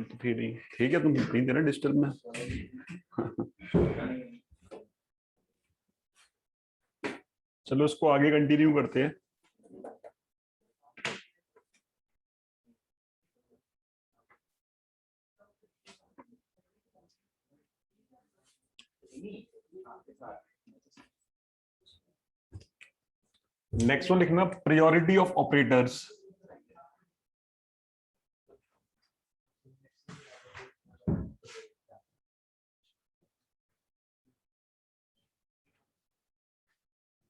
तो फिर नहीं ठीक है, तुम नहीं देना डिजिटल में। चलो इसको आगे कंटिन्यू करते हैं। नेक्स्ट वन लिखना priority of operators.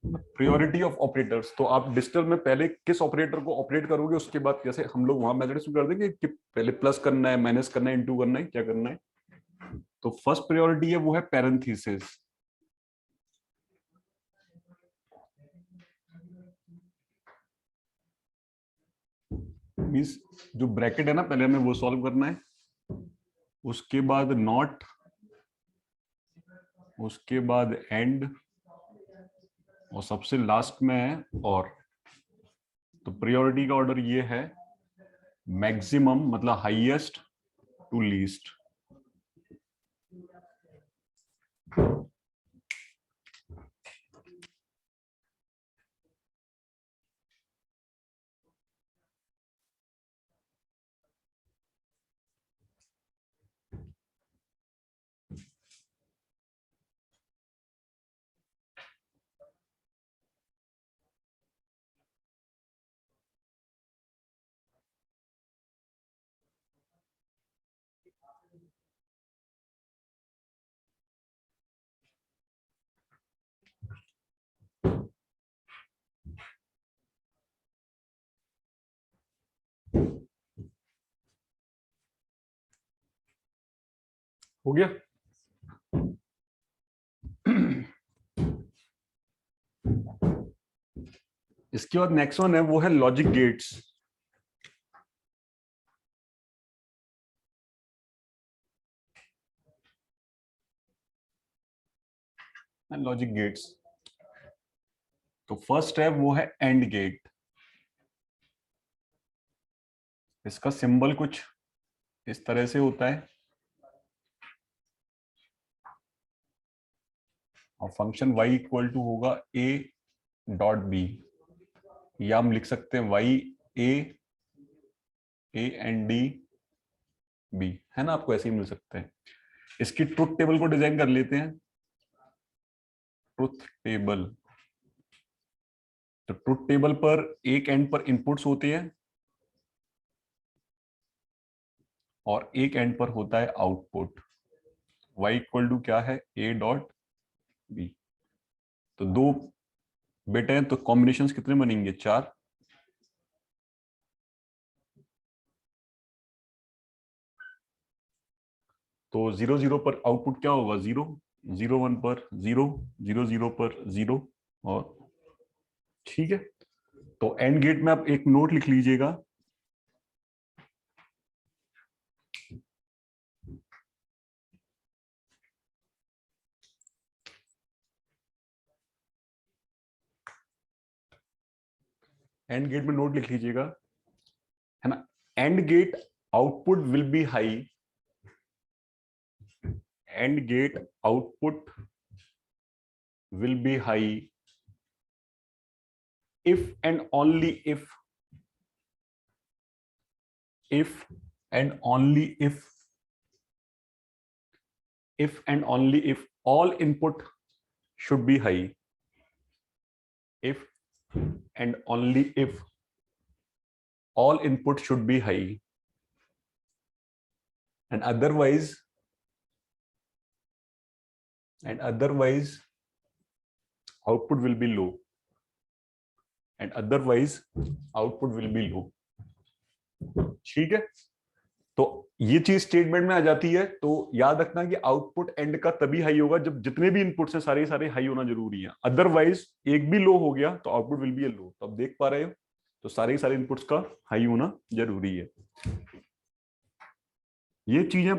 Priority of operators, तो आप डिजिटल में पहले किस ऑपरेटर को ऑपरेट करोगे, उसके बाद जैसे हम लोग वहां मेथड कर देंगे कि पहले प्लस करना है, माइनस करना है, इनटू करना है, क्या करना है। तो फर्स्ट प्रायोरिटी है वो है पैरेंथेसिस। मींस जो ब्रैकेट है ना, पहले हमें वो सॉल्व करना है, उसके बाद नॉट, उसके बाद एंड, और सबसे लास्ट में है और। तो प्रायोरिटी का ऑर्डर ये है, मैक्सिमम मतलब हाईएस्ट टू लीस्ट। हो गया। इसके बाद नेक्स्ट वन है वो है लॉजिक गेट्स। लॉजिक गेट्स, तो फर्स्ट है वो है एंड गेट। इसका सिंबल कुछ इस तरह से होता है और फंक्शन y इक्वल टू होगा a डॉट बी, या हम लिख सकते हैं y a and d b, है ना, आपको ऐसे ही मिल सकते हैं। इसकी ट्रुथ टेबल को डिजाइन कर लेते हैं। ट्रुथ टेबल, तो ट्रुथ टेबल पर एक एंड पर इनपुट्स होते हैं और एक एंड पर होता है आउटपुट। y इक्वल टू क्या है, a डॉट बी। तो दो बेटे हैं तो कॉम्बिनेशंस कितने बनेंगे, 4। तो 0 0 पर आउटपुट क्या होगा, 0 0 1 पर 0 0 0 पर 0 और ठीक है। तो एंड गेट में आप एक नोट लिख लीजिएगा, एंड गेट में नोट लिख लीजिएगा, है ना। And gate output will be high, and gate output will be high if and only if and only if and only if all input should be high, if and only if all input should be high, and otherwise output will be low, and otherwise output will be low। ठीक है, तो ये चीज statement में आ जाती है। तो याद रखना कि आउटपुट एंड का तभी हाई होगा जब जितने भी इनपुट्स हैं सारे सारे हाई होना जरूरी है, अदरवाइज एक भी लो हो गया तो आउटपुट विल बी ए लो। तो आप देख पा रहे हो, तो सारे सारे इनपुट्स का हाई होना जरूरी है। ये चीजें,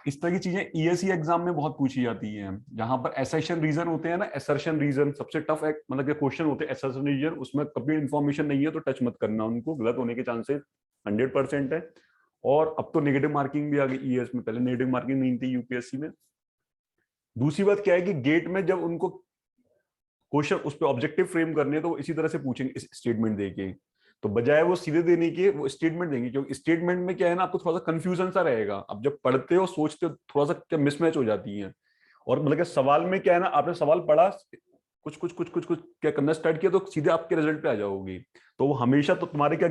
इस तरह की चीजें ईएसई एग्जाम में बहुत पूछी जाती हैं, जहां पर एसर्शन रीजन होते हैं ना, एसर्शन रीजन सबसे टफ मतलब के क्वेश्चन होते हैं। एसर्शन रीजन, उसमें कभी इंफॉर्मेशन नहीं है तो टच मत करना उनको, गलत होने के चांसेस 100% है। और अब तो नेगेटिव मार्किंग भी आ गई ईएस में, पहले नेगेटिव मार्किंग नहीं थी यूपीएससी में। दूसरी बात क्या है कि गेट में जब उनको क्वेश्चन उस पर ऑब्जेक्टिव फ्रेम करने तो वो इसी तरह से पूछेंगे स्टेटमेंट देके, तो बजाय वो सीधे देने के वो स्टेटमेंट देंगे, क्योंकि स्टेटमेंट में क्या है ना, आपको थोड़ा सा कंफ्यूजन सा रहेगा, अब जब पढ़ते हो सोचते हो थोड़ा सा क्या मिसमैच हो जाती है। और मतलब कि सवाल में क्या है ना, आपने सवाल पढ़ा, कुछ कुछ कुछ कुछ कुछ क्या करना स्टार्ट किया तो सीधे आपके रिजल्ट पे आ जाओगे। तो वो हमेशा तो तुम्हारे क्या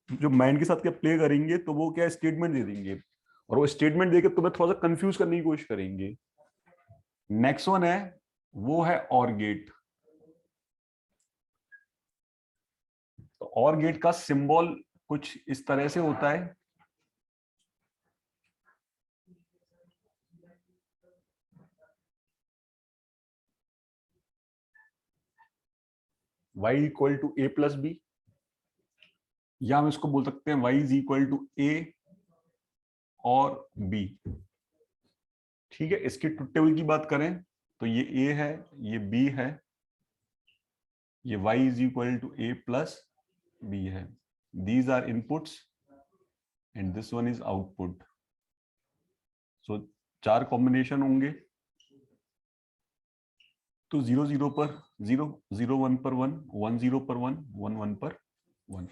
जो माइंड के साथ क्या प्ले करेंगे, तो वो क्या स्टेटमेंट दे देंगे, और वो स्टेटमेंट देके तुम्हें थोड़ा सा कंफ्यूज करने की कोशिश करेंगे। नेक्स्ट वन है, वो है और गेट। तो और गेट का सिंबल कुछ इस तरह से होता है, y equal to A plus B, या हम इसको बोल सकते हैं y is equal to A OR b। ठीक है, इसकी ट्रुथ टेबल की बात करें तो ये a है, ये b है, ये y is equal to A plus b है। These are inputs and this one is output. So 4 combination होंगे, तो 0 0 पर 0, 0 1 पर 1, 1 0 पर 1, 1 1 पर 1।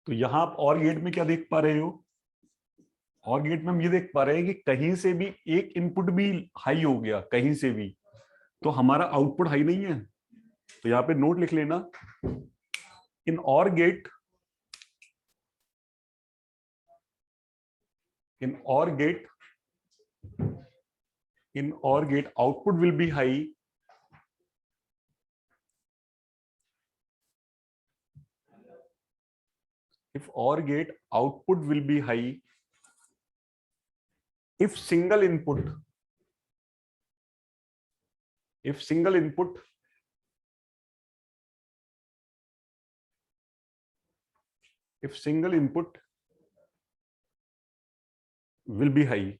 तो यहां आप और गेट में क्या देख पा रहे हो, और गेट में हम ये देख पा रहे हैं कि कहीं से भी एक इनपुट भी हाई हो गया कहीं से भी, तो हमारा आउटपुट हाई नहीं है। तो यहाँ पे नोट लिख लेना, इन OR gate, in OR gate, in OR gate output will be high if OR gate output will be high if single input, if single input if single input will be high,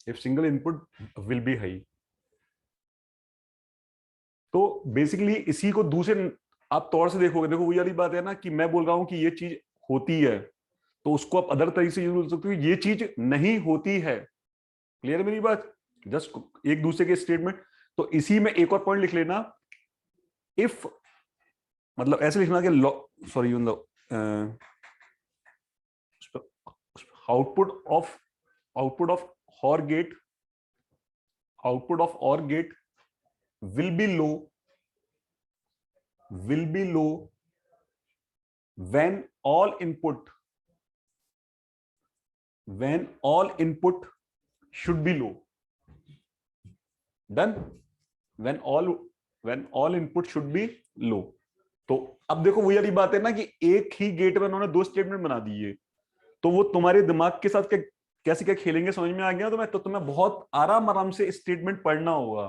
if single input will be high। तो basically इसी को दूसरे आप तौर से देखोगे, देखो वही वाली बात है ना कि मैं बोल रहा हूं कि ये चीज होती है, तो उसको आप अदर तरीके से यूज कर सकते हो, ये चीज नहीं होती है। क्लियर है मेरी बात, जस्ट एक दूसरे के स्टेटमेंट। तो इसी में एक और पॉइंट लिख लेना, इफ मतलब ऐसे लिखना कि सॉरी मतलब आउटपुट ऑफ आउटपुट ऑफ और गेट, आउटपुट ऑफ और gate will be low, will be low when all input, when all input should be low। Done? When all input should be low। तो अब देखो वही वाली बात है ना कि एक ही गेट में उन्होंने 2 स्टेटमेंट बना दिए, तो वो तुम्हारे दिमाग के साथ क्या कैसे क्या खेलेंगे समझ में आ गया। तो तुम्हें बहुत आराम से स्टेटमेंट पढ़ना होगा,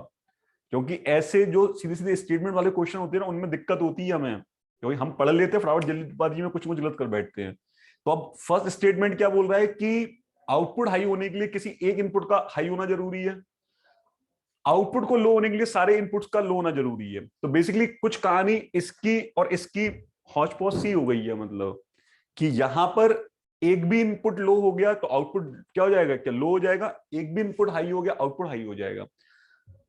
क्योंकि ऐसे जो सीधे सीधे स्टेटमेंट वाले क्वेश्चन होते हैं ना, उनमें दिक्कत होती है हमें, क्योंकि हम पढ़ लेते हैं फटाफट जल्दबाजी में कुछ कुछ गलत कर बैठते हैं। तो अब फर्स्ट स्टेटमेंट क्या बोल रहा है कि आउटपुट हाई होने के लिए किसी एक इनपुट का हाई होना जरूरी है, आउटपुट को लो होने के लिए सारे इनपुट्स का लो होना जरूरी है। तो बेसिकली कुछ कहानी इसकी और इसकी हौच पौच सी हो गई है, मतलब कि यहां पर एक भी इनपुट लो हो गया तो आउटपुट क्या हो जाएगा, क्या लो हो जाएगा, एक भी इनपुट हाई हो गया आउटपुट हाई हो जाएगा।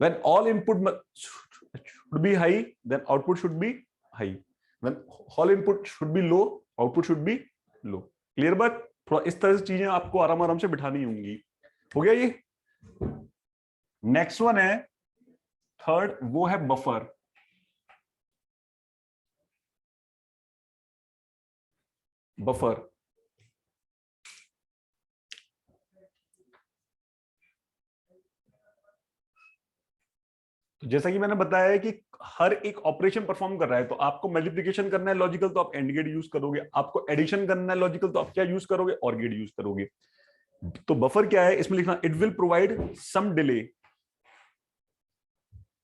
When all input should be high, then output should be high. When all input should be low, output should be low। Clear बात, थोड़ा इस तरह से चीजें आपको आराम आराम से बिठानी होंगी। हो गया ये। नेक्स्ट वन है थर्ड, वो है बफर। बफर तो जैसा कि मैंने बताया है कि हर एक ऑपरेशन परफॉर्म कर रहा है, तो आपको मल्टीप्लिकेशन करना है लॉजिकल तो आप एंड गेट यूज करोगे, आपको एडिशन करना है लॉजिकल तो आप क्या यूज करोगे, और गेट यूज करोगे। तो बफर क्या है, इसमें लिखना it will provide some delay,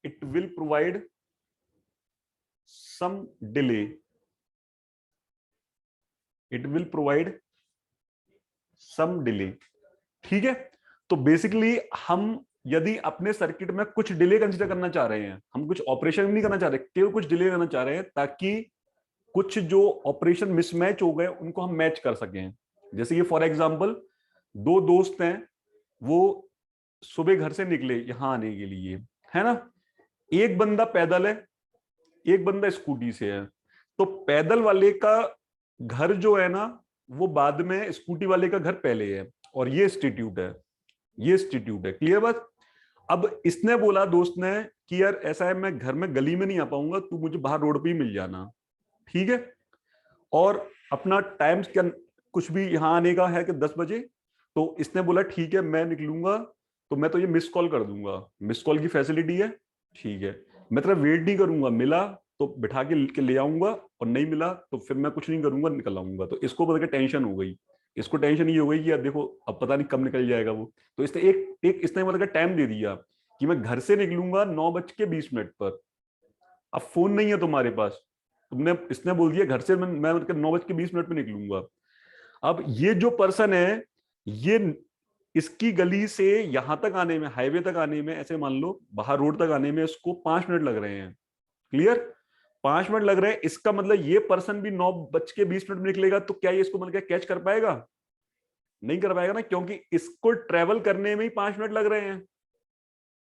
it will provide some delay, it will provide some delay। ठीक है, तो बेसिकली हम यदि अपने सर्किट में कुछ डिले कंसीडर करना चाह रहे हैं, हम कुछ ऑपरेशन नहीं करना चाह रहे, केवल कुछ डिले करना चाह रहे हैं ताकि कुछ जो ऑपरेशन मिसमैच हो गए उनको हम मैच कर सकें। जैसे ये फॉर एग्जांपल दो दोस्त हैं, वो सुबह घर से निकले यहां आने के लिए, है ना, एक बंदा पैदल है, एक बंदा स्कूटी से है, तो पैदल वाले का घर जो है ना वो बाद में, स्कूटी वाले का घर पहले है, और ये इंस्टीट्यूट है, ये इंस्टीट्यूट है, क्लियर बात। अब इसने बोला दोस्त ने कि यार ऐसा है, मैं घर में गली में नहीं आ पाऊंगा, तू मुझे बाहर रोड पे ही मिल जाना, ठीक है, और अपना टाइम क्या कुछ भी यहां आने का है कि 10 बजे, तो इसने बोला ठीक है मैं निकलूंगा, तो मैं तो ये मिस कॉल कर दूंगा, मिस कॉल की फैसिलिटी है, ठीक है, मैं तेरा वेट नहीं करूंगा, मिला तो बिठा के ले आऊंगा, और नहीं मिला तो फिर मैं कुछ नहीं करूंगा, निकल आऊंगा। तो इसको पता कि टेंशन हो गई, इसको टेंशन ये हो गई कि यार देखो अब पता नहीं कब निकल जाएगा वो, तो इसने एक इसने मतलब टाइम दे दिया कि मैं घर से निकलूंगा 9:20 पर। अब फोन नहीं है तुम्हारे पास, तुमने, इसने बोल दिया घर से मैं 9:20 पे निकलूंगा। अब ये जो पर्सन है, ये इसकी गली से यहां तक आने में, हाईवे तक आने में, ऐसे मान लो बाहर रोड तक आने में इसको 5 मिनट लग रहे हैं, क्लियर, 5 मिनट लग रहे हैं। इसका मतलब ये पर्सन भी 9:20 में निकलेगा, तो क्या ये इसको मतलब कैच कर पाएगा? नहीं कर पाएगा ना, क्योंकि इसको ट्रेवल करने में ही 5 मिनट लग रहे हैं।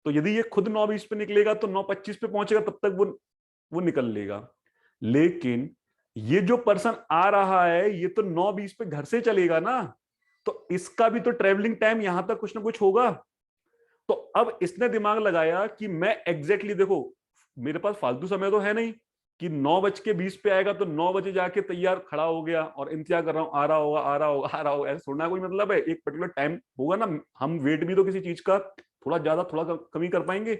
तो यदि ये खुद 9:20 पे निकलेगा तो 9:25 पे पहुंचेगा, तब तक वो निकल लेगा। लेकिन ये जो पर्सन आ रहा है ये तो 9:20 पे घर से चलेगा ना, तो इसका भी तो ट्रेवलिंग टाइम यहां तक कुछ ना कुछ होगा। तो अब इसने दिमाग लगाया कि मैं एग्जैक्टली देखो, मेरे पास फालतू समय तो है नहीं कि 9:20 पे आएगा तो 9 बजे जाके तैयार खड़ा हो गया और इंतजार कर रहा हूं, आ रहा होगा आ रहा होगा आ रहा होगा, ऐसा थोड़ा कोई मतलब है, एक पर्टिकुलर टाइम होगा ना, हम वेट भी तो किसी चीज का थोड़ा ज्यादा थोड़ा कमी कर पाएंगे।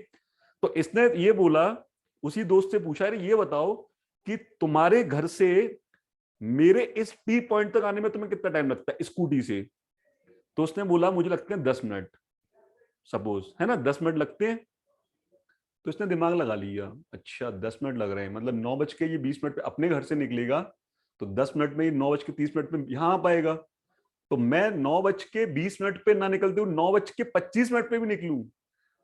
तो इसने ये बोला, उसी दोस्त से पूछा, अरे ये बताओ कि तुम्हारे घर से मेरे इस टी पॉइंट तक आने में तुम्हें कितना टाइम लगता है स्कूटी से? तो उसने बोला मुझे लगते हैं 10 मिनट, सपोज है ना, 10 मिनट लगते हैं। तो इसने दिमाग लगा लिया, अच्छा 10 मिनट लग रहे हैं, मतलब 9:20 पे अपने घर से निकलेगा तो 10 मिनट में ही 9:30 पे यहाँ आ पाएगा। तो मैं 9:20 पे ना निकलते हुए 9:25 पे भी निकलूं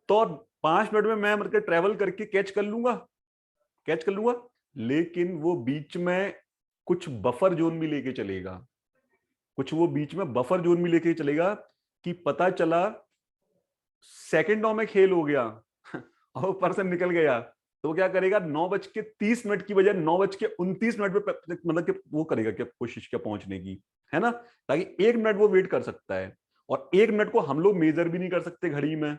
तो और 5 मिनट में मैं मतलब ट्रेवल करके कैच कर लूंगा, कैच कर लूंगा। लेकिन वो बीच में कुछ बफर जोन भी लेके चलेगा, कुछ वो बीच में बफर जोन भी लेके चलेगा कि पता चला सेकंडों में खेल हो गया और पर्सन निकल गया, तो वो क्या करेगा, 9:30 की बजाय 9:29 पे मतलब कि वो करेगा क्या, कोशिश क्या पहुंचने की, है ना, ताकि 1 मिनट वो वेट कर सकता है। और 1 मिनट को हम लोग मेजर भी नहीं कर सकते घड़ी में,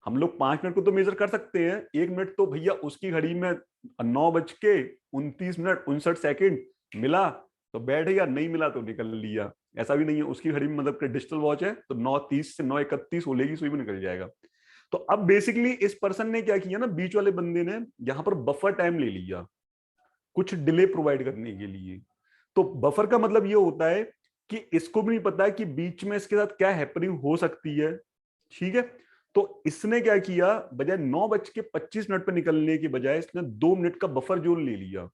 हम लोग 5 मिनट को तो मेजर कर सकते हैं, 1 मिनट तो भैया उसकी घड़ी में 9:29 मिला तो बैठ गया, नहीं मिला तो निकल लिया। ऐसा भी नहीं है उसकी घड़ी में, मतलब डिजिटल वॉच है तो 9:30 से 9:31 बोलेगी सुई में निकल जाएगा। तो अब बेसिकली इस पर्सन ने क्या किया ना, बीच वाले बंदे ने यहां पर बफर टाइम ले लिया कुछ डिले प्रोवाइड करने के लिए। तो बफर का मतलब ये होता है कि इसको भी नहीं पता है कि बीच में इसके साथ क्या हैपनिंग हो सकती है, ठीक है। तो इसने क्या किया, बजाय 9:25 पे निकलने की बजाय इसने 2 मिनट का बफर जोन ले लिया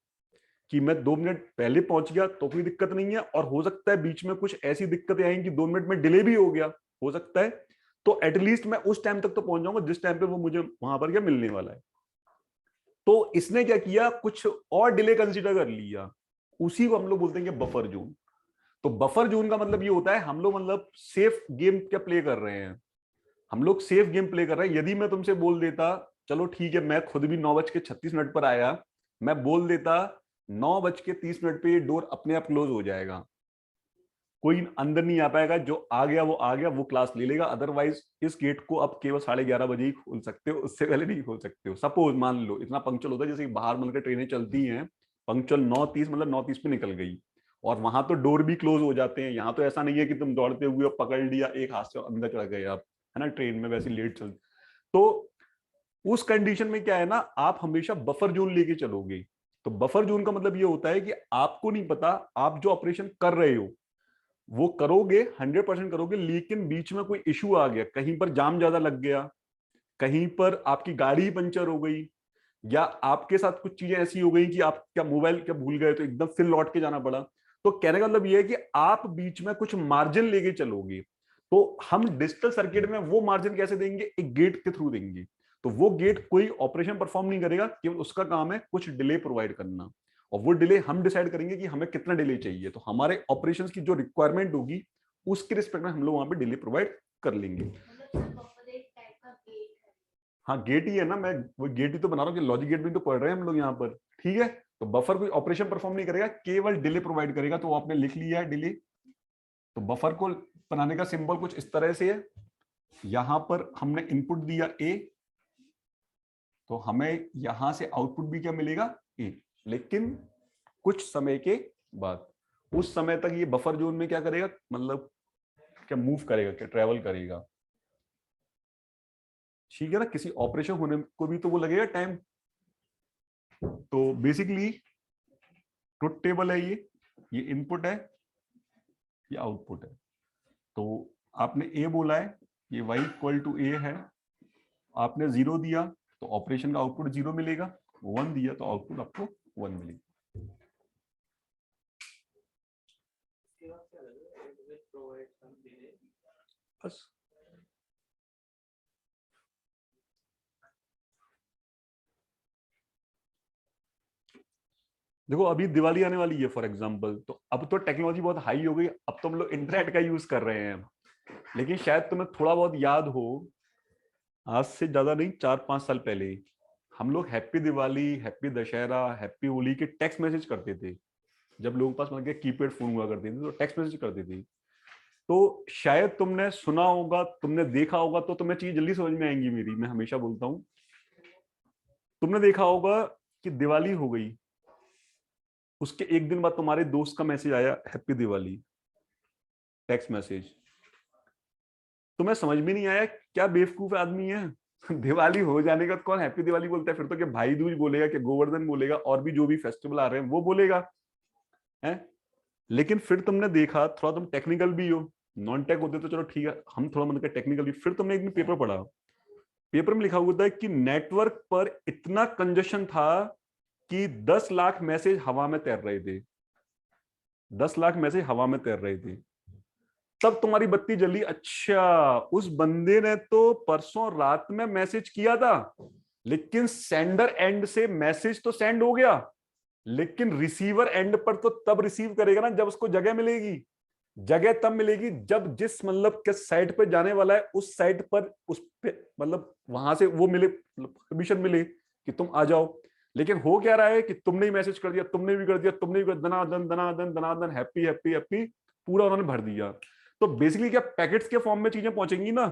कि मैं 2 मिनट पहले पहुंच गया तो कोई दिक्कत नहीं है, और हो सकता है बीच में कुछ ऐसी दिक्कतें आएंगी 2 मिनट में डिले भी हो गया, हो सकता है, तो एटलीस्ट मैं उस टाइम तक तो पहुंच जाऊंगा जिस टाइम पे वो मुझे वहां पर क्या मिलने वाला है। तो इसने क्या किया, कुछ और डिले कंसीडर कर लिया, उसी को हम लोग बोलते हैं बफर जोन। तो बफर जोन का मतलब ये होता है हम लोग मतलब सेफ गेम क्या प्ले कर रहे हैं, हम लोग सेफ गेम प्ले कर रहे हैं। यदि मैं तुमसे बोल देता चलो ठीक है, मैं खुद भी 9:36 पर आया, मैं बोल देता 9:30 पे ये डोर अपने आप क्लोज हो जाएगा, कोई अंदर नहीं आ पाएगा, जो आ गया वो क्लास ले लेगा, अदरवाइज इस गेट को अब केवल 11:30 बजे ही खोल सकते हो, उससे पहले नहीं खोल सकते हो। सपोज मान लो इतना पंक्चुअल होता है, जैसे बाहर मतलब ट्रेनें चलती हैं पंक्चुअल 9:30 मतलब 9:30 पे निकल गई, और वहां तो डोर भी क्लोज हो जाते हैं। यहाँ तो ऐसा नहीं है कि तुम दौड़ते हुए पकड़ लिया एक हाथ से अंदर चढ़ गए आप, है ना, ट्रेन में वैसी लेट चल। तो उस कंडीशन में क्या है ना, आप हमेशा बफर जोन लेके चलोगे। तो बफर जोन का मतलब ये होता है कि आपको नहीं पता आप जो ऑपरेशन कर रहे हो वो करोगे, 100% करोगे, लेकिन बीच में कोई इश्यू आ गया, कहीं पर जाम ज्यादा लग गया, कहीं पर आपकी गाड़ी ही पंचर हो गई, या आपके साथ कुछ चीजें ऐसी हो गई कि आप क्या मोबाइल क्या भूल गए तो एकदम फिर लौट के जाना पड़ा। तो कहने का मतलब ये है कि आप बीच में कुछ मार्जिन लेके चलोगे। तो हम डिजिटल सर्किट में वो मार्जिन कैसे देंगे, एक गेट के थ्रू देंगे। तो वो गेट कोई ऑपरेशन परफॉर्म नहीं करेगा, केवल उसका काम है कुछ डिले प्रोवाइड करना, और वो डिले हम डिसाइड करेंगे कि हमें कितना डिले चाहिए। तो हमारे ऑपरेशंस की जो रिक्वायरमेंट होगी उसके रिस्पेक्ट में हम लोग वहां पे डिले प्रोवाइड कर लेंगे। हाँ गेट ही है ना, मैं वो गेट ही तो बना रहा हूँ कि लॉजिक गेट भी तो पढ़ रहे हैं हम लोग यहाँ पर। ठीक है, तो बफर कोई ऑपरेशन परफॉर्म नहीं करेगा, केवल डिले प्रोवाइड करेगा। तो आपने लिख लिया है डिले। तो बफर को बनाने का सिंबल कुछ इस तरह से है। यहां पर हमने इनपुट दिया ए, तो हमें यहां से आउटपुट भी क्या मिलेगा, ए। लेकिन कुछ समय के बाद, उस समय तक ये बफर जोन में क्या करेगा, मतलब क्या मूव करेगा, क्या ट्रेवल करेगा। ठीक है ना, किसी ऑपरेशन होने को भी तो वो लगेगा टाइम। तो बेसिकली ट्रुथ टेबल है ये इनपुट है, ये आउटपुट है। तो आपने ए बोला है, ये y इक्वल टू ए है। आपने 0 दिया तो ऑपरेशन का आउटपुट 0 मिलेगा, 1 दिया तो आउटपुट आपको 1 मिलेगा। बस देखो, अभी दिवाली आने वाली है फॉर एग्जांपल, तो अब तो टेक्नोलॉजी बहुत हाई हो गई, अब तो हम लोग इंटरनेट का यूज कर रहे हैं। लेकिन शायद तुम्हें थोड़ा बहुत याद हो, आज से ज्यादा नहीं, 4-5 साल पहले हम लोग happy Diwali, happy Dussehra, happy Holi के टेक्स्ट मैसेज करते थे। जब लोगों के पास मतलब कीपैड फोन हुआ करते थे तो टेक्स्ट मैसेज करते थे। तो शायद तुमने सुना होगा, तुमने देखा होगा, तो तुम्हें चीज जल्दी समझ में आएंगी मेरी। मैं हमेशा बोलता हूँ, तुमने देखा होगा कि दिवाली हो गई, उसके एक दिन बाद तुम्हारे दोस्त का मैसेज आया हैप्पी दिवाली, टेक्स्ट मैसेज। तुम्हें समझ में नहीं आया, क्या बेवकूफ आदमी है। दिवाली हो जाने का कौन हैप्पी दिवाली बोलता है, फिर तो क्या भाई दूज बोलेगा, क्या गोवर्धन बोलेगा, और भी जो भी फेस्टिवल आ रहे हैं वो बोलेगा है। लेकिन फिर तुमने देखा, थोड़ा तुम टेक्निकल भी हो, नॉन टेक होते तो चलो ठीक है, हम थोड़ा मतलब टेक्निकल भी। फिर तुमने एक दिन पेपर पढ़ा, पेपर में लिखा हुआ था कि नेटवर्क पर इतना कंजेशन था कि 10 लाख मैसेज हवा में तैर रहे थे, 10 लाख मैसेज हवा में तैर रहे थे। तब तुम्हारी बत्ती जली, अच्छा उस बंदे ने तो परसों रात में मैसेज किया था, लेकिन सेंडर एंड से मैसेज तो सेंड हो गया, लेकिन रिसीवर एंड पर तो तब रिसीव करेगा ना जब उसको जगह मिलेगी। जगह तब मिलेगी जब जिस मतलब के साइट पे जाने वाला है उस साइट पर उस पे मतलब वहां से वो मिले, परमिशन मिले कि तुम आ जाओ। लेकिन हो क्या रहा है कि तुमने ही मैसेज कर दिया, तुमने भी कर दिया, तुमने भी कर, दनादन दनादन दनादन, हैप्पी हैप्पी हैप्पी, पूरा उन्होंने भर दिया। तो बेसिकली क्या पैकेट्स के फॉर्म में चीजें पहुंचेंगी ना,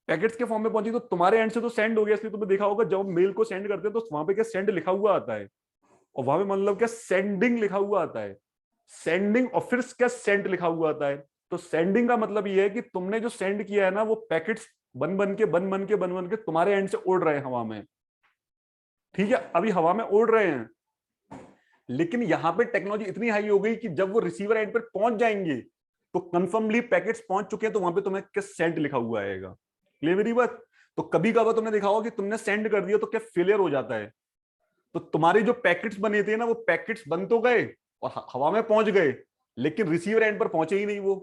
पैकेट्स के फॉर्म में पहुंची तो तुम्हारे एंड से तो सेंड हो गया। इसलिए तुमने देखा होगा जब मेल को सेंड करते हैं तो वहां पे क्या सेंड लिखा हुआ आता है, और वहां पे मतलब क्या सेंडिंग लिखा हुआ आता है, सेंडिंग, और फिर क्या सेंट लिखा हुआ आता है। तो सेंडिंग का मतलब ये है कि तुमने जो सेंड किया है ना, वो पैकेट्स बन बन के तुम्हारे एंड से उड़ रहे हैं हवा में। ठीक है, अभी हवा में उड़ रहे हैं, लेकिन यहां पे टेक्नोलॉजी इतनी हाई हो गई कि जब वो रिसीवर एंड पर पहुंच जाएंगे तो कंफर्मली पैकेट्स पहुंच चुके हैं, तो वहां पे तुम्हें क्या सेंट लिखा हुआ आएगा। क्लियर मेरी बात। तो कभी कभार तुमने देखा होगा कि तुमने सेंड कर दिया तो क्या फेलियर हो जाता है, तो तुम्हारे जो पैकेट्स बने थे ना, वो पैकेट्स बन तो गए और हवा में पहुंच गए, लेकिन रिसीवर एंड पर पहुंचे ही नहीं वो।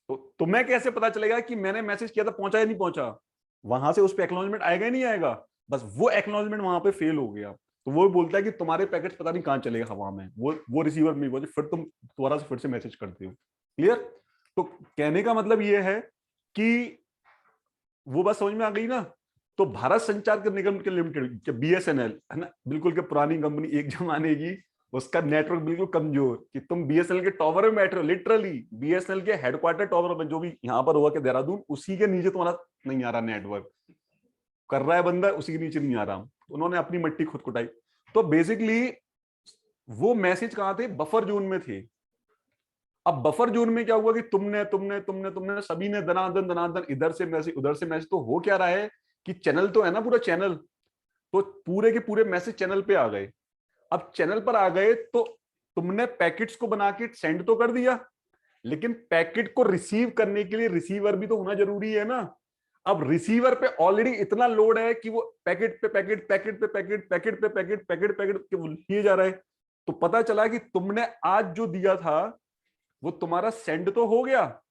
तो तुम्हें कैसे पता चलेगा कि मैंने मैसेज किया था पहुंचा या नहीं पहुंचा, वहां से उस पर एक्नॉलेजमेंट आएगा ही नहीं आएगा। बस वो एक्नॉलेजमेंट वहां पे फेल हो गया, तो वो बोलता है कि तुम्हारे पैकेट्स पता नहीं कहां चले गए हवा में, वो रिसीवर में पहुंचे, फिर तुम दोबारा से फिर से मैसेज करते हो। क्लियर। तो कहने का मतलब ये है कि वो बात समझ में आ गई ना। तो भारत संचार निगम के लिमिटेड बीएसएनएल है ना, बिल्कुल के पुरानी कंपनी, एक जमाने की, उसका नेटवर्क बिल्कुल कमजोर, कि तुम बीएसएनएल के टॉवर में बैठ रहे हो, लिटरली बीएसएनएल के हेडक्वार्टर टॉवर में, जो भी यहाँ पर हुआ के देहरादून, उसी के नीचे तुम्हारा नहीं आ रहा नेटवर्क, कर रहा है बंदा, उसी के नीचे नहीं आ रहा। उन्होंने अपनी मट्टी खुद कुटाई। तो बेसिकली वो मैसेज कहाँ थे, बफर जोन में थे। अब बफर जोन में क्या हुआ कि तुमने तुमने तुमने तुमने सभी ने दनादन दनादन, इधर से मैसेज उधर से मैसेज। तो हो क्या रहा है कि चैनल तो है ना, पूरा चैनल, तो पूरे के पूरे मैसेज चैनल पे आ गए। अब चैनल पर आ गए तो तुमने पैकेट्स को बना के सेंड तो कर दिया, लेकिन पैकेट को रिसीव करने के लिए रिसीवर भी तो होना जरूरी है ना। अब रिसीवर पे ऑलरेडी इतना लोड है कि वो पैकेट पे पैकेट, पैकेट पे पैकेट, पैकेट पे पैकेट, पैकेट पैकेट लिए जा रहा है। तो पता चला कि तुमने आज जो दिया था वो तुम्हारा सेंड तो हो गया,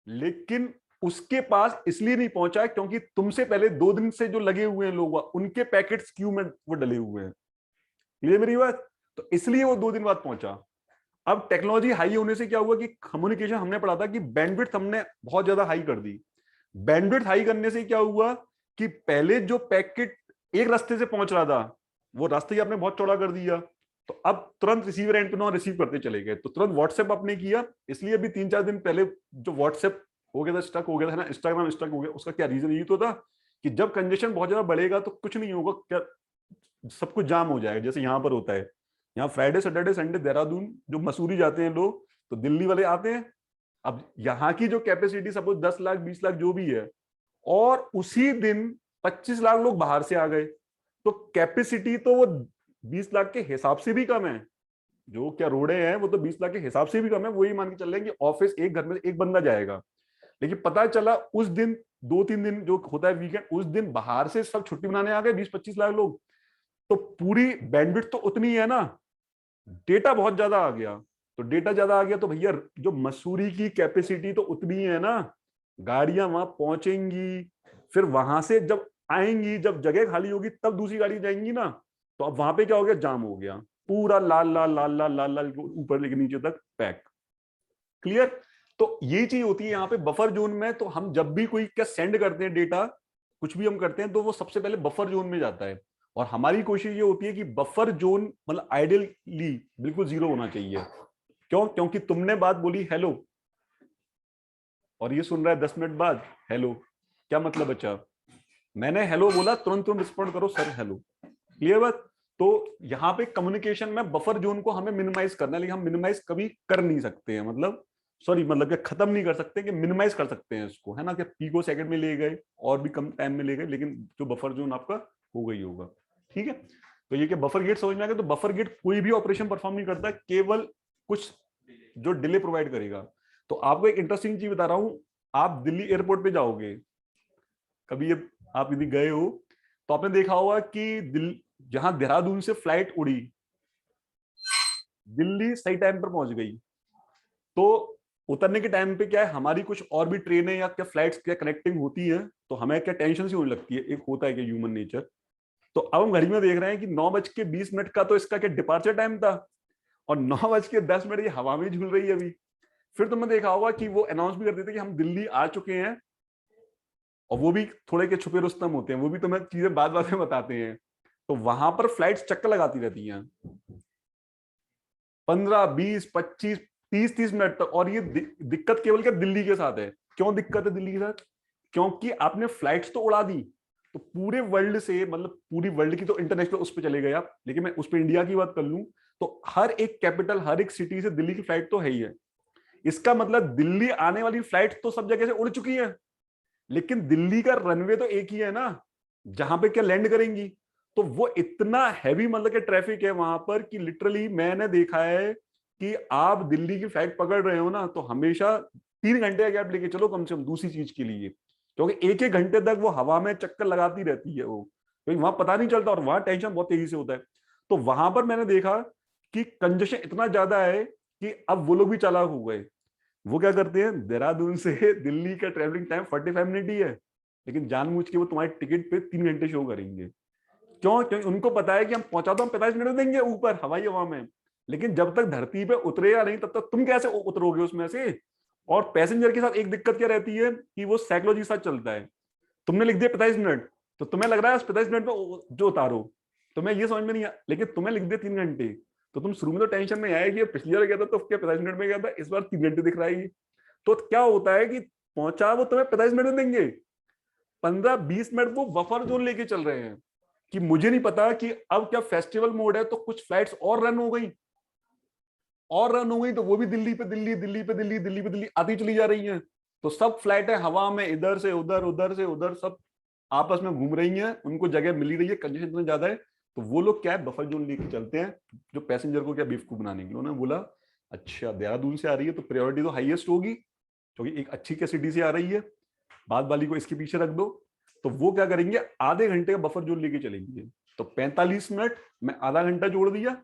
लेकिन उसके पास इसलिए नहीं पहुंचा क्योंकि तुमसे पहले 2 दिन से जो लगे हुए हैं लोग, उनके पैकेट्स क्यू में वो डले हुए हैं। क्लियर मेरी बात? तो इसलिए वो 2 दिन बाद पहुंचा। अब टेक्नोलॉजी हाई होने से क्या हुआ कि कम्युनिकेशन, हमने पढ़ा था कि बैंडविड्थ हमने बहुत ज्यादा हाई कर दी। बैंडविड्थ हाई करने से क्या हुआ कि पहले जो पैकेट एक रास्ते से पहुंच रहा था, वो रास्ते ही आपने बहुत चौड़ा कर दिया। तो अब तुरंत रिसीवर एंड पे ना रिसीव करते चले गए, तो तुरंत व्हाट्सएप आपने किया। इसलिए अभी 3-4 दिन पहले जो व्हाट्सएप हो गया था, स्टक हो गया था ना, इंस्टाग्राम स्टक हो गया। उसका क्या रीजन? यही तो था कि जब कंजेशन बहुत ज्यादा बढ़ेगा तो कुछ नहीं होगा, क्या सब कुछ जाम हो जाएगा। जैसे यहाँ पर होता है, यहाँ फ्राइडे सैटरडे संडे देहरादून जो मसूरी जाते हैं लोग, तो दिल्ली वाले आते हैं। अब यहाँ की जो कैपेसिटी सपोज 10 लाख 20 लाख जो भी है, और उसी दिन 25 लाख लोग बाहर से आ गए, तो कैपेसिटी तो वो 20 लाख के हिसाब से भी कम है। जो क्या रोडे हैं वो तो 20 लाख के हिसाब से भी कम है। वही मान के चल रहे हैं कि ऑफिस एक घर में एक बंदा जाएगा। लेकिन पता चला उस दिन 2-3 दिन जो होता है वीकेंड, उस दिन बाहर से सब छुट्टी मनाने आ गए 20-25 लाख लोग। तो पूरी बैंडविड्थ तो उतनी है ना, डेटा बहुत ज्यादा आ गया। तो डेटा ज्यादा आ गया तो भैया जो मसूरी की कैपेसिटी तो उतनी है ना, गाड़ियां वहां पहुंचेंगी, फिर वहां से जब आएंगी, जब जगह खाली होगी तब दूसरी गाड़ी जाएंगी ना। तो अब वहां पे क्या हो गया, जाम हो गया पूरा, लाल लाल लाल लाल लाल लाल ऊपर लेके नीचे तक पैक। क्लियर? तो ये चीज होती है यहाँ पे बफर जोन में। तो हम जब भी कोई क्या सेंड करते हैं डेटा, कुछ भी हम करते हैं, तो वो सबसे पहले बफर जोन में जाता है। और हमारी कोशिश ये होती है कि बफर जोन मतलब आइडियली बिल्कुल 0 होना चाहिए। क्यों? क्योंकि तुमने बात बोली हेलो, और ये सुन रहा है 10 मिनट बाद हेलो, क्या मतलब बचा? मैंने हेलो बोला, तुरंत तुरंत रिस्पॉन्ड करो सर हेलो। क्लियर बात? तो यहाँ पे कम्युनिकेशन में बफर जोन को हमें मिनिमाइज करना है, लेकिन हम मिनिमाइज कभी कर नहीं सकते हैं। मतलब सॉरी, मतलब कि खत्म नहीं कर सकते, कि मिनिमाइज कर सकते हैं इसको, है ना, कि पीको सेकंड में ले गए और भी कम टाइम में ले गए, लेकिन जो बफर जोन आपका होगा ही होगा। ठीक है? तो ये कि बफर गेट समझ में आ गया। तो बफर गेट कोई भी ऑपरेशन परफॉर्म नहीं करता, केवल कुछ जो डिले प्रोवाइड करेगा। तो आपको एक इंटरेस्टिंग चीज बता रहा हूं। आप दिल्ली एयरपोर्ट पे जाओगे कभी, ये आप यदि गए हो तो आपने देखा होगा कि जहां देहरादून से फ्लाइट उड़ी, दिल्ली सही टाइम पर पहुंच गई। तो उतरने के टाइम पे क्या है, हमारी कुछ और भी ट्रेनें या क्या फ्लाइट्स क्या कनेक्टिंग होती है, तो हमें क्या टेंशन सी होने लगती है। एक होता है कि ह्यूमन नेचर। तो अब हम घड़ी में देख रहे हैं कि 9:20 का तो इसका क्या डिपार्चर टाइम था, और 9:10 ये हवा में झूल रही है अभी। फिर तुमने देखा होगा कि वो अनाउंस भी कर देते कि हम दिल्ली आ चुके हैं, और वो भी थोड़े के छुपे रुस्तम होते हैं, वो भी तुम्हें चीजें बाद बाद में बताते हैं। तो वहां पर फ्लाइट्स चक्कर लगाती रहती हैं 15, 20, 25, 30 मिनट तक। और ये दिक्कत केवल क्या दिल्ली के साथ है? क्यों दिक्कत है दिल्ली के साथ? क्योंकि आपने फ्लाइट्स तो उड़ा दी, तो पूरे वर्ल्ड से, मतलब पूरी वर्ल्ड की तो इंटरनेशनल उस पर चले गए आप, लेकिन मैं उस पर इंडिया की बात कर लूं तो हर एक कैपिटल, हर एक सिटी से दिल्ली की फ्लाइट तो है ही है। इसका मतलब दिल्ली आने वाली फ्लाइट तो सब जगह से उड़ चुकी है, लेकिन दिल्ली का रनवे तो एक ही है ना, जहां पे क्या लैंड करेंगी। तो वो इतना हैवी मतलब कि ट्रैफिक है वहां पर कि लिटरली मैंने देखा है कि आप दिल्ली की फ्लाइट पकड़ रहे हो ना, तो हमेशा 3 घंटे का गैप लेके चलो कम से कम दूसरी चीज के लिए, क्योंकि एक एक घंटे तक वो हवा में चक्कर लगाती रहती है वो, क्योंकि वहां पता नहीं चलता और वहां टेंशन बहुत तेजी से होता है। तो वहां पर मैंने देखा कि कंजेशन इतना ज्यादा है कि अब वो लोग भी चालाक हो गए। वो क्या करते हैं, देहरादून से दिल्ली का ट्रेवलिंग टाइम 45 मिनट ही है, लेकिन जानबूझ के वो तुम्हारी टिकट पे 3 घंटे शो करेंगे। क्यों? क्योंकि उनको पता है कि हम पहुंचा तो हम 45 मिनट देंगे ऊपर हवाई हवा में, लेकिन जब तक धरती पे उतरेगा नहीं तब तक तुम कैसे उतरोगे उसमें से। और पैसेंजर के साथ एक दिक्कत क्या रहती है कि वो साइकोलॉजी के साथ चलता है। तुमने लिख दिया 45 मिनट, तो तुम्हें लग रहा है 45 मिनट में जो उतारो, तुम्हें ये समझ में नहीं आया, लेकिन तुम्हें लिख दिया 3 घंटे, तो तुम शुरू में तो टेंशन में आया कि पिछली बार गया था तो क्या 45 मिनट में गया था, इस बार 3 घंटे दिख रहा है। तो क्या होता है कि पहुंचा वो तुम्हें 45 मिनट में देंगे, 15-20 मिनट वो बफर जोन लेके चल रहे हैं कि मुझे नहीं पता कि अब क्या फेस्टिवल मोड है तो कुछ फ्लाइट्स और रन हो गई, और रन हो गई, तो वो भी दिल्ली पे दिल्ली, दिल्ली पे दिल्ली, दिल्ली पे दिल्ली आती चली जा रही हैं। तो सब फ्लाइट है हवा में, इधर से उधर, उधर से उधर, सब आपस में घूम रही हैं, उनको जगह मिल रही है, कंजेशन इतना ज्यादा है। तो वो लोग क्या है, बफर जोन लेके चलते हैं, जो पैसेंजर को क्या बेवकूफ बनाने के लिए। उन्होंने बोला अच्छा देहरादून से आ रही है तो प्रायोरिटी तो हाईएस्ट होगी, क्योंकि एक अच्छी क्या सिटी से आ रही है, बाद वाली को इसके पीछे रख दो। तो वो क्या करेंगे, आधे घंटे का बफर जोन लेके चलेंगे। तो 45 मिनट में आधा घंटा जोड़ दिया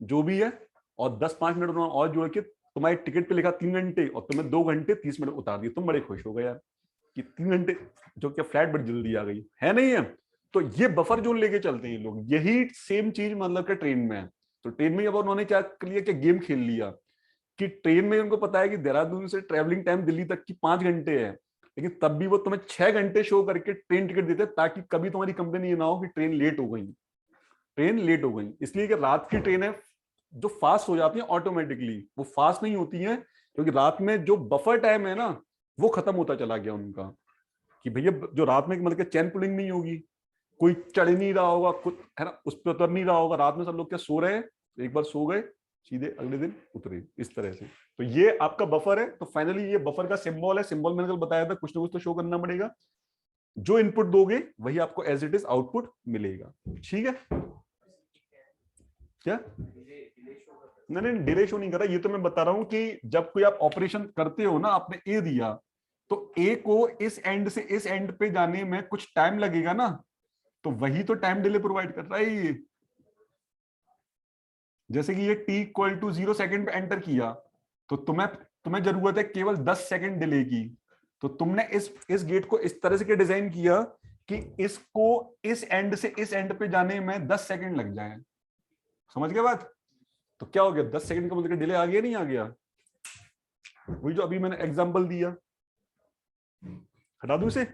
जो भी है, और 10-5 मिनट उन्होंने और जोड़ के तुम्हारी टिकट पे लिखा 3 घंटे, और तुम्हें 2 घंटे 30 मिनट उतार दिए, तुम बड़े खुश हो गए यार। कि 3 घंटे, जो क्या फ्लैट बड़ी जल्दी आ गई है नहीं है। तो ये बफर जोन लेके चलते हैं लोग, यही सेम चीज मतलब कि ट्रेन में है। तो ट्रेन में अब उन्होंने क्या कर लिया कि गेम खेल लिया कि ट्रेन में उनको पता है कि देहरादून से ट्रेवलिंग टाइम दिल्ली तक की 5 घंटे है, लेकिन तब भी वो तुम्हें 6 घंटे शो करके ट्रेन टिकट देते हैं, ताकि कभी तुम्हारी कंप्लेन ये ना हो कि ट्रेन लेट हो गई। ट्रेन लेट हो गई इसलिए कि रात की ट्रेन है जो फास्ट हो जाती है ऑटोमेटिकली, वो फास्ट नहीं होती है क्योंकि रात में जो बफर टाइम है ना वो खत्म होता चला गया उनका, कि भैया जो रात में मतलब चैन पुलिंग नहीं होगी, कोई चढ़ नहीं रहा होगा खुद है ना, उस पर उतर नहीं रहा होगा, रात में सब लोग क्या सो रहे हैं, एक बार सो गए सीधे अगले दिन उतरे इस तरह से। तो ये आपका बफर है। तो फाइनली ये बफर का सिंबल है, सिंबल मैंने कल बताया था कुछ ना कुछ तो शो करना पड़ेगा, जो इनपुट दोगे वही आपको एज इट इज आउटपुट मिलेगा। ठीक है, क्या नहीं नहीं डिले शो नहीं कर रहा, ये तो मैं बता रहा हूं कि जब कोई आप ऑपरेशन करते हो ना, आपने ए दिया तो ए को इस एंड से इस एंड पे जाने में कुछ टाइम लगेगा ना, तो वही तो टाइम डिले प्रोवाइड कर रहा है ये। जैसे कि ये t = 0 सेकंड पे एंटर किया, तो तुम्हें तुम्हें जरूरत है केवल 10 सेकंड डिले की, तो तुमने इस गेट को इस तरह से के डिजाइन किया कि इसको इस एंड से इस एंड पे जाने में 10 सेकंड लग जाए। समझ गए बात? तो क्या हो गया, 10 सेकंड का मतलब डिले आ गया नहीं आ गया, वही जो अभी मैंने एग्जांपल दिया। हटा दूं इसे?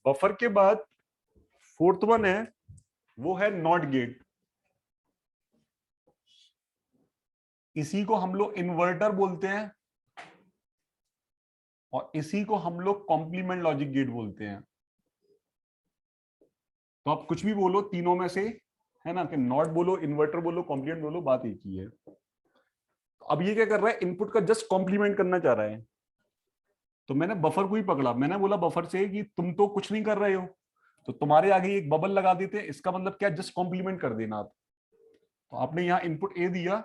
बफर के बाद फोर्थ वन है, वो है नॉट गेट। इसी को हम लोग इन्वर्टर बोलते हैं और इसी को हम लोग कॉम्प्लीमेंट लॉजिक गेट बोलते हैं। तो आप कुछ भी बोलो तीनों में से, है ना, कि नॉट बोलो, इन्वर्टर बोलो, कॉम्प्लीमेंट बोलो, बात एक ही है। तो अब ये क्या कर रहा है, इनपुट का जस्ट कॉम्प्लीमेंट करना चाह रहा है। तो मैंने बफर को ही पकड़ा, मैंने बोला बफर से कि तुम तो कुछ नहीं कर रहे हो, तो तुम्हारे आगे एक बबल लगा देते हैं, इसका मतलब क्या, जस्ट कॉम्प्लीमेंट कर देना आप। तो आपने यहाँ इनपुट ए दिया,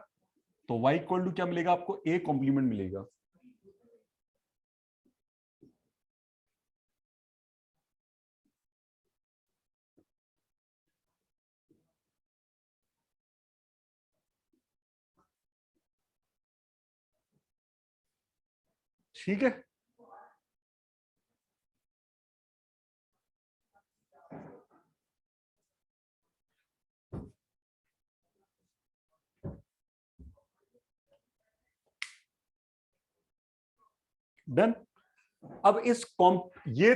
तो y = क्या मिलेगा आपको, ए कॉम्प्लीमेंट मिलेगा। ठीक है, डन। अब ये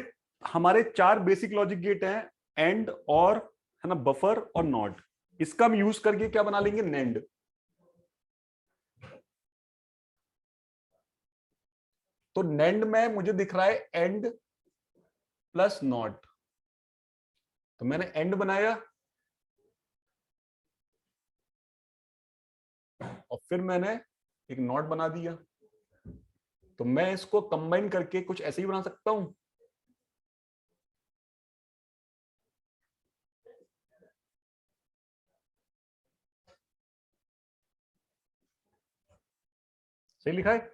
हमारे 4 बेसिक लॉजिक गेट हैं, एंड और, है ना, बफर और नॉट। इसका हम यूज करके क्या बना लेंगे, नेंड। तो नेंड में मुझे दिख रहा है एंड प्लस नॉट, तो मैंने एंड बनाया और फिर मैंने एक नॉट बना दिया। तो मैं इसको कंबाइन करके कुछ ऐसे ही बना सकता हूं। सही लिखा है?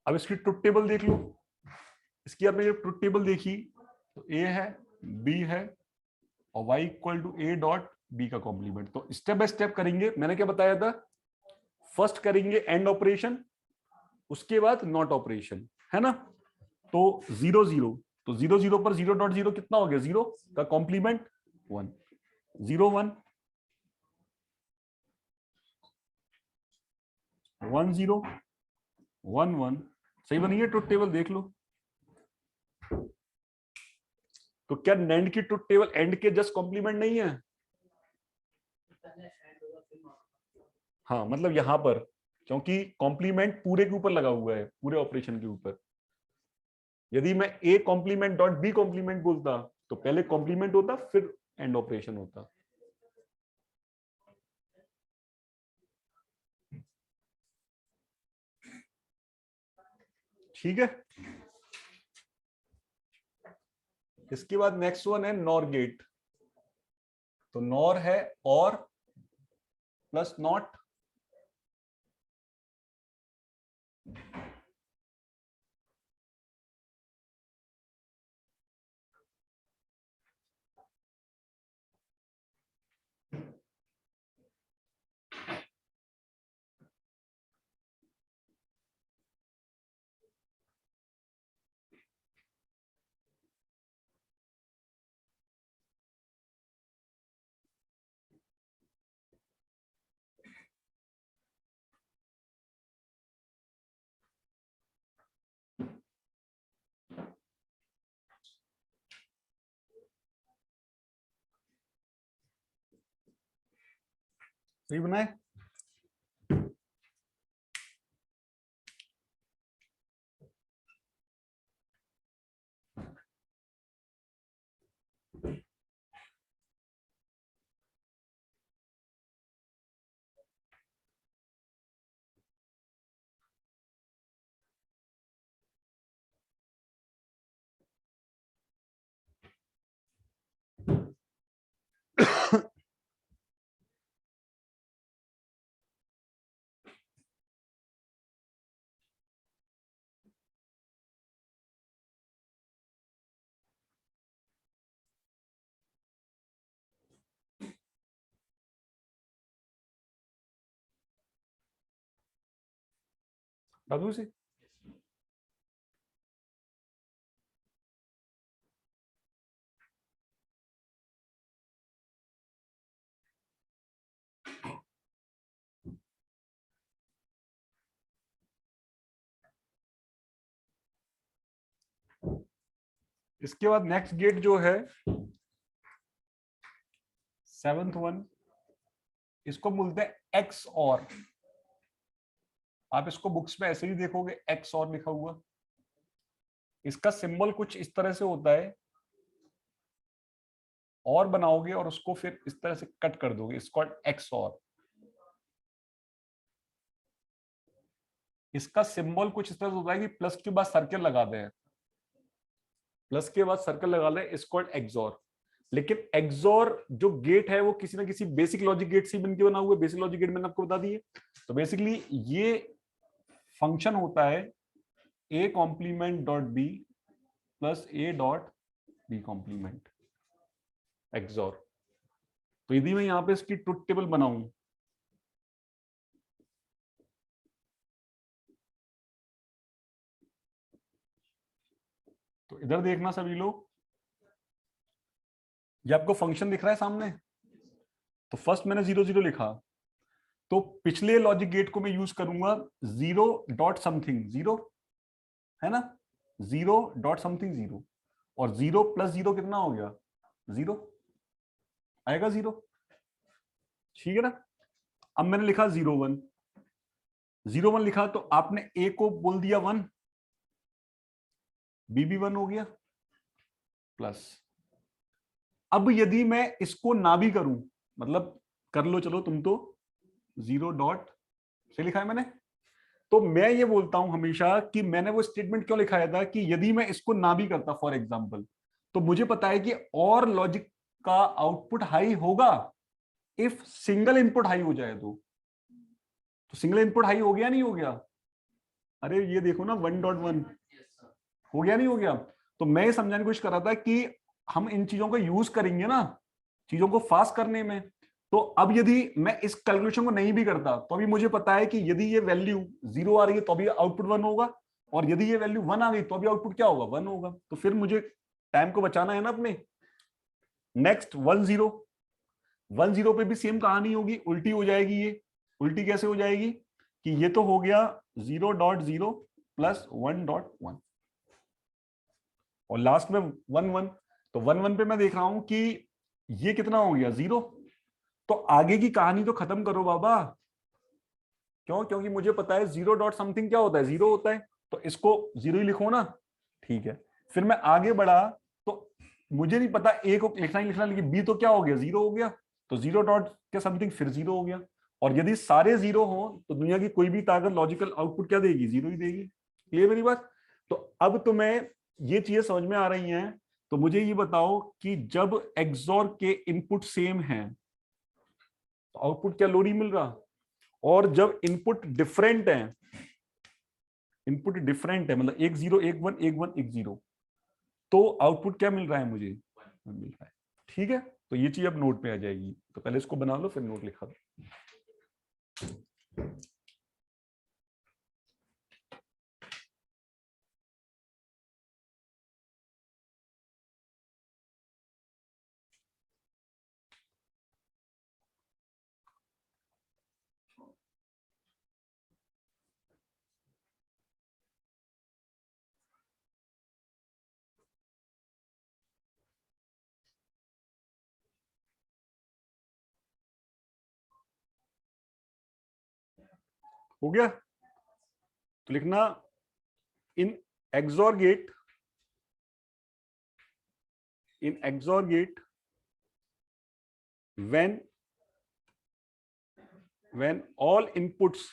अब इसकी ट्रुथ टेबल देख लो। इसकी आपने जब ट्रुथ टेबल देखी तो ए है, बी है और y = a.b का कॉम्प्लीमेंट। तो स्टेप बाय स्टेप करेंगे, मैंने क्या बताया था, फर्स्ट करेंगे एंड ऑपरेशन, उसके बाद नॉट ऑपरेशन, है ना। तो 0 0, तो 0 0 पर 0.0 कितना हो गया, 0 का कॉम्प्लीमेंट 1, 0 1 1 0 1 1। सही बनी है ट्रुथ टेबल, देख लो। तो क्या नेंड की ट्रुथ टेबल एंड के जस्ट कॉम्प्लीमेंट नहीं है? हाँ, मतलब यहां पर क्योंकि कॉम्प्लीमेंट पूरे के ऊपर लगा हुआ है, पूरे ऑपरेशन के ऊपर। यदि मैं A complement dot B complement बोलता तो पहले कॉम्प्लीमेंट होता फिर एंड ऑपरेशन होता। ठीक है, इसके बाद नेक्स्ट वन है नॉर गेट। तो नॉर है और प्लस नॉट, सही बनाए। दादू से इसके बाद नेक्स्ट गेट जो है 7th वन, इसको बोलते हैं एक्स और। आप इसको बुक्स में ऐसे ही देखोगे एक्स और लिखा हुआ। इसका सिंबल कुछ इस तरह से होता है, और बनाओगे और उसको फिर इस तरह से कट कर दोगे, इसको एक्स और। इसका सिंबल कुछ इस तरह से होता है कि प्लस के बाद सर्कल लगा दें, प्लस के बाद सर्कल लगा लें, इसको एक्सॉर। लेकिन एक्सॉर जो गेट है वो किसी ना किसी बेसिक लॉजिक गेट से बन के बना हुआ है। बेसिक लॉजिक गेट मैंने आपको बता दिए। तो बेसिकली ये फंक्शन होता है A complement dot B plus A dot B complement XOR. तो यदि मैं यहां पे इसकी ट्रुथ टेबल बनाऊं, तो इधर देखना सभी लोग, ये आपको फंक्शन दिख रहा है सामने। तो फर्स्ट मैंने 0 0 लिखा, तो पिछले लॉजिक गेट को मैं यूज करूंगा 0 डॉट समथिंग 0, है ना, 0 डॉट समथिंग 0। और 0 + 0 कितना हो गया, 0 आएगा 0। ठीक है ना। अब मैंने लिखा 0 1, 0 1 लिखा, तो आपने ए को बोल दिया 1, बी भी 1 हो गया प्लस। अब यदि मैं इसको ना भी करूं, मतलब कर लो चलो तुम तो, 0 डॉट से लिखा है मैंने, तो मैं ये बोलता हूं हमेशा कि मैंने वो स्टेटमेंट क्यों लिखाया था कि यदि मैं इसको ना भी करता फॉर एग्जांपल, तो मुझे पता है कि और लॉजिक का आउटपुट हाई होगा इफ सिंगल इनपुट हाई हो जाए। तो सिंगल इनपुट हाई हो गया नहीं हो गया, अरे ये देखो ना 1.1 हो गया नहीं हो गया। तो मैं ये समझाने की कोशिश कर रहा था कि हम इन चीजों को यूज करेंगे ना चीजों को फास्ट करने में। तो अब यदि मैं इस कैलकुलेशन को नहीं भी करता, तो अभी मुझे पता है कि यदि ये वैल्यू 0 आ रही है तो अभी आउटपुट 1 होगा, और यदि ये वैल्यू 1 आ गई तो अभी आउटपुट क्या होगा, 1 होगा। तो फिर मुझे टाइम को बचाना है ना अपने। नेक्स्ट 1 0 पे भी सेम कहानी होगी, उल्टी हो जाएगी ये। उल्टी कैसे हो जाएगी कि ये तो हो गया 0.0 + 1.1, और लास्ट में 1 1। तो 1 1 पे मैं देख रहा हूं कि ये कितना हो गया 0। तो आगे की कहानी तो खत्म करो बाबा। क्यों, क्योंकि मुझे पता है 0 डॉट समथिंग क्या होता है, 0 होता है। तो इसको 0 ही लिखो ना, ठीक है। फिर मैं आगे बढ़ा, तो मुझे नहीं पता ए को लिखना ही लिखना, लेकिन बी तो क्या हो गया, 0 हो गया। तो 0 डॉट के समथिंग फिर 0 हो गया। और यदि सारे 0 हो तो दुनिया की कोई भी ताकत लॉजिकल आउटपुट क्या देगी, 0 ही देगी। क्लियर मेरी बात। तो अब तुम्हें ये चीजें समझ में आ रही हैं। तो मुझे ये बताओ कि जब एक्सॉर के इनपुट सेम हैं तो आउटपुट क्या लोड ही मिल रहा, और जब इनपुट डिफरेंट है मतलब 1 0 1 1 1 1 1 0, तो आउटपुट क्या मिल रहा है मुझे, मिल रहा है। ठीक है। तो ये चीज अब नोट पे आ जाएगी, तो पहले इसको बना लो फिर नोट लिखा दो। हो गया? तो लिखना इन XOR गेट, in XOR gate when all inputs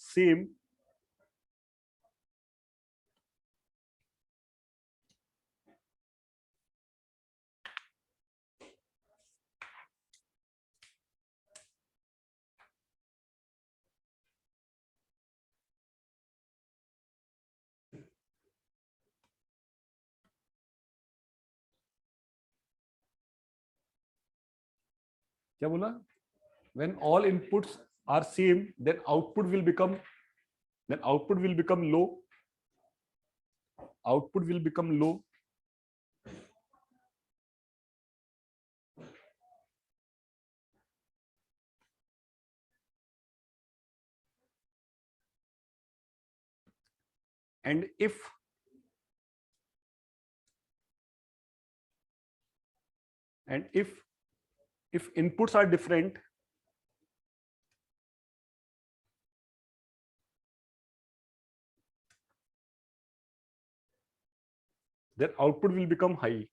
same, क्या बोला? when all inputs are same then output will become low, output will become low. And if inputs are different, then output will become high.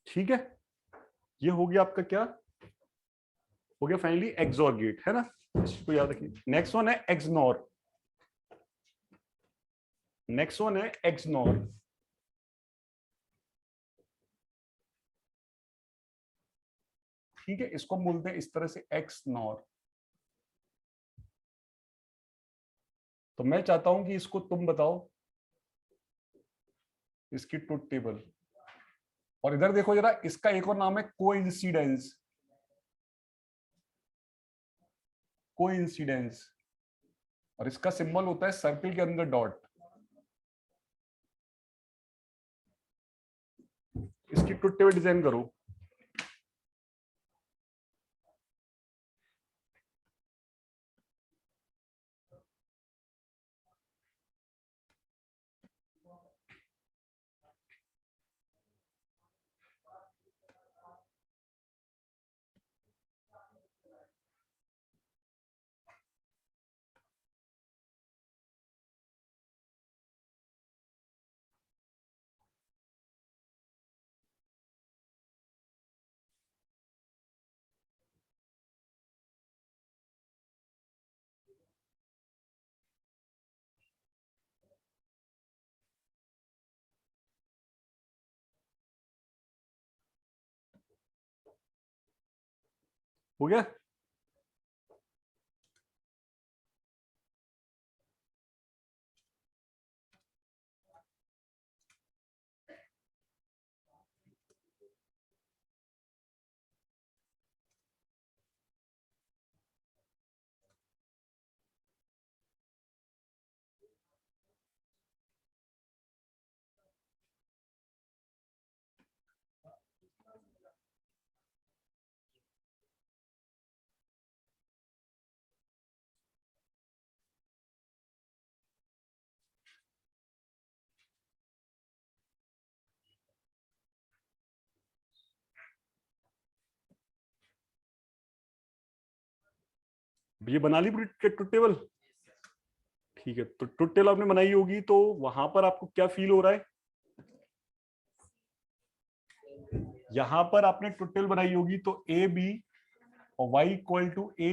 ठीक है, ये हो गया आपका, क्या हो गया फाइनली? XOR गेट, है ना? इसको याद रखिए। नेक्स्ट वन है XNOR। नेक्स्ट वन है XNOR। ठीक है, इसको हम बोलते हैं इस तरह से XNOR। तो मैं चाहता हूं कि इसको तुम बताओ इसकी ट्रुथ टेबल। और इधर देखो जरा, इसका एक और नाम है कोइंसिडेंस। कोइंसिडेंस, और इसका सिंबल होता है सर्कल के अंदर डॉट। इसकी ट्रुथ टेबल डिजाइन करो। हो गया? ये बना ली ट्रुथ टेबल? ठीक है, तो ट्रुथ टेबल आपने बनाई होगी, तो वहां पर आपको क्या फील हो रहा है? यहां पर आपने ट्रुथ टेबल बनाई होगी तो ए बी और y equal to A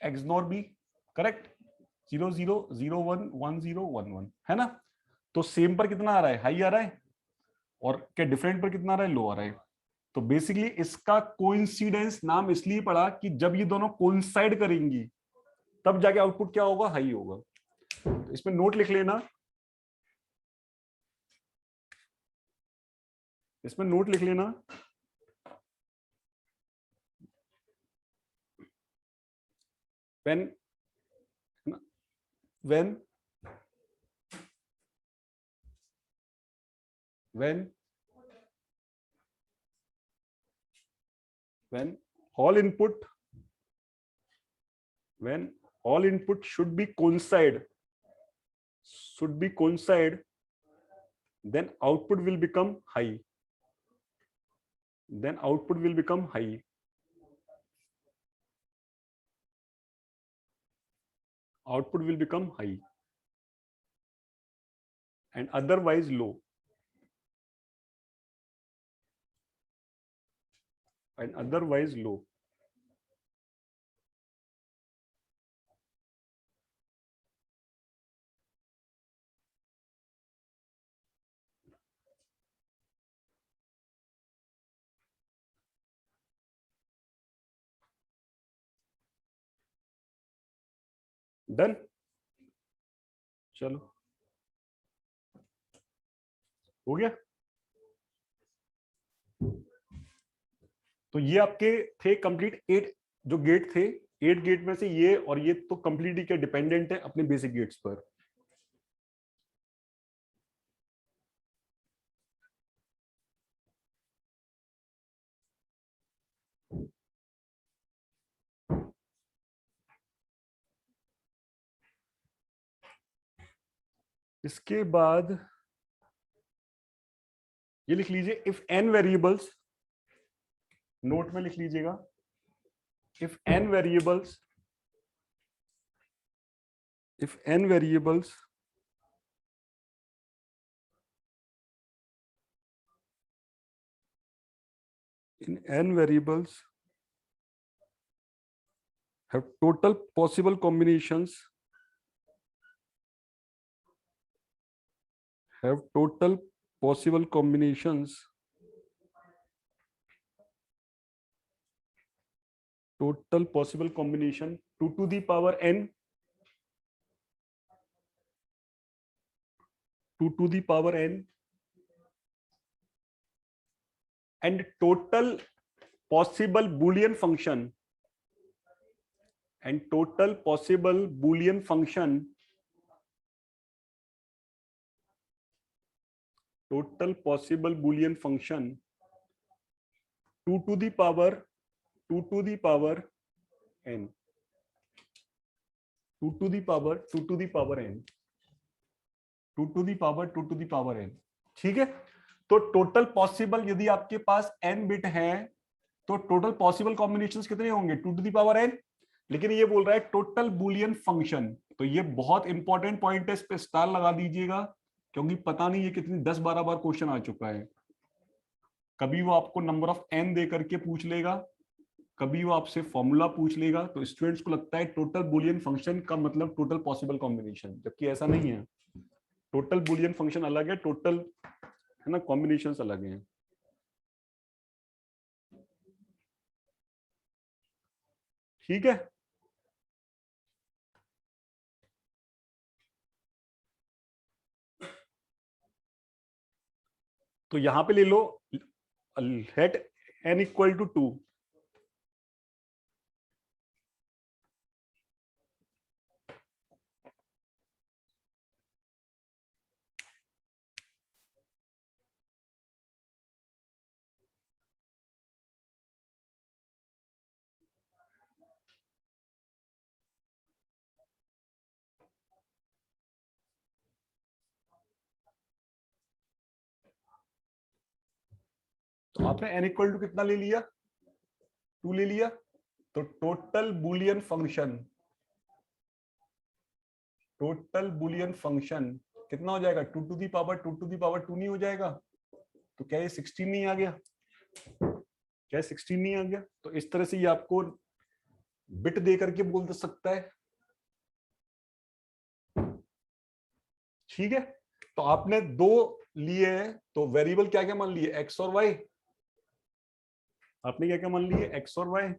XNOR b, correct? 0 0 0 1 1 0 1 1, है ना? तो सेम पर कितना आ रहा है? हाई आ रहा है। और क्या डिफरेंट पर कितना आ रहा है? लो आ रहा है। तो बेसिकली इसका कोइंसिडेंस नाम इसलिए पड़ा कि जब ये दोनों कोइंसाइड करेंगी तब जाके आउटपुट क्या होगा? हाई होगा। तो इसमें नोट लिख लेना, इसमें नोट लिख लेना, when when when all input should be coincide, then output will become high. Output will become high and otherwise low. Done, चलो हो गया। तो ये आपके थे कंप्लीट 8 जो गेट थे। 8 गेट में से ये और ये तो कंप्लीटली क्या डिपेंडेंट है अपने बेसिक गेट्स पर। इसके बाद ये लिख लीजिए, इफ n वेरिएबल्स, नोट में लिख लीजिएगा, if n variables in n variables have total possible combinations total possible combinations 2 to the power n, 2 to the power n, and total possible Boolean function total possible Boolean function 2 to the power n, 2 to the power n, 2 to the power n। ठीक है, तो total possible यदि आपके पास n bit है तो total possible combinations कितने होंगे 2 to the power n। लेकिन ये बोल रहा है टोटल बुलियन फंक्शन, तो ये बहुत इंपॉर्टेंट पॉइंट है, इस पे स्टार लगा दीजिएगा, क्योंकि पता नहीं ये कितनी 10-12 बार क्वेश्चन आ चुका है। कभी वो आपको नंबर ऑफ n दे करके पूछ लेगा, कभी वो आपसे फॉर्मूला पूछ लेगा, तो स्टूडेंट्स को लगता है टोटल बुलियन फंक्शन का मतलब टोटल पॉसिबल कॉम्बिनेशन, जबकि ऐसा नहीं है। टोटल बुलियन फंक्शन अलग है, टोटल है ना कॉम्बिनेशंस अलग हैं। ठीक है, तो यहां पे ले लो लेट n इक्वल टू 2, तो आपने n इक्वल टू कितना ले लिया 2 ले लिया, तो टोटल बुलियन फंक्शन कितना हो जाएगा 2 टू दी पावर 2 नहीं हो जाएगा, तो क्या ये 16 नहीं आ गया, क्या 16 नहीं आ गया। तो इस तरह से ये आपको बिट दे करके बोल सकता है। ठीक है, तो आपने 2 लिए हैं, तो वेरिएबल क्या क्या मान लिए x और y, आपने क्या क्या मान लिए x और y।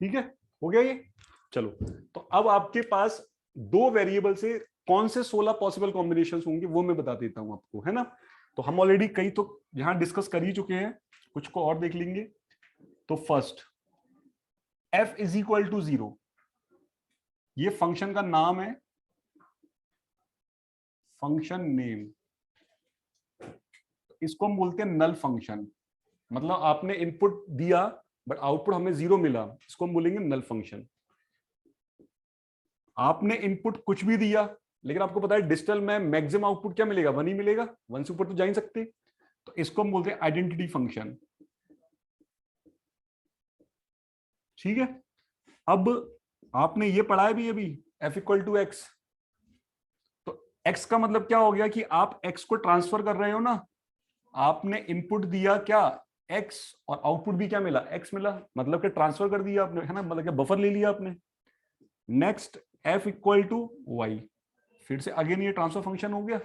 ठीक है, हो गया ये। चलो, तो अब आपके पास दो वेरिएबल से कौन से 16 पॉसिबल कॉम्बिनेशन होंगे वो मैं बता देता हूं आपको, है ना। तो हम ऑलरेडी कई तो यहां डिस्कस कर ही चुके हैं, कुछ को और देख लेंगे। तो first, f is equal to 0, ये फंक्शन का नाम है, फंक्शन नेम। इसको हम बोलते हैं नल फंक्शन, मतलब आपने इनपुट दिया बट आउटपुट हमें 0 मिला, इसको हम बोलेंगे नल फंक्शन। आपने इनपुट कुछ भी दिया, लेकिन आपको पता है डिजिटल में मैक्सिमम आउटपुट क्या मिलेगा, 1 ही मिलेगा, 1 से ऊपर तो जा ही सकते। तो इसको हम बोलते हैं आइडेंटिटी फंक्शन। ठीक है, अब आपने ये पढ़ा है भी अभी, f इक्वल टू एक्स। तो x का मतलब क्या हो गया कि आप x को ट्रांसफर कर रहे हो ना, आपने इनपुट दिया क्या, x, और आउटपुट भी क्या मिला, x मिला, मतलब कि ट्रांसफर कर दिया आपने, है ना, मतलब क्या बफर ले लिया आपने। Next, f equal to Y, फिर से अगेन ये ट्रांसफर फंक्शन हो गया।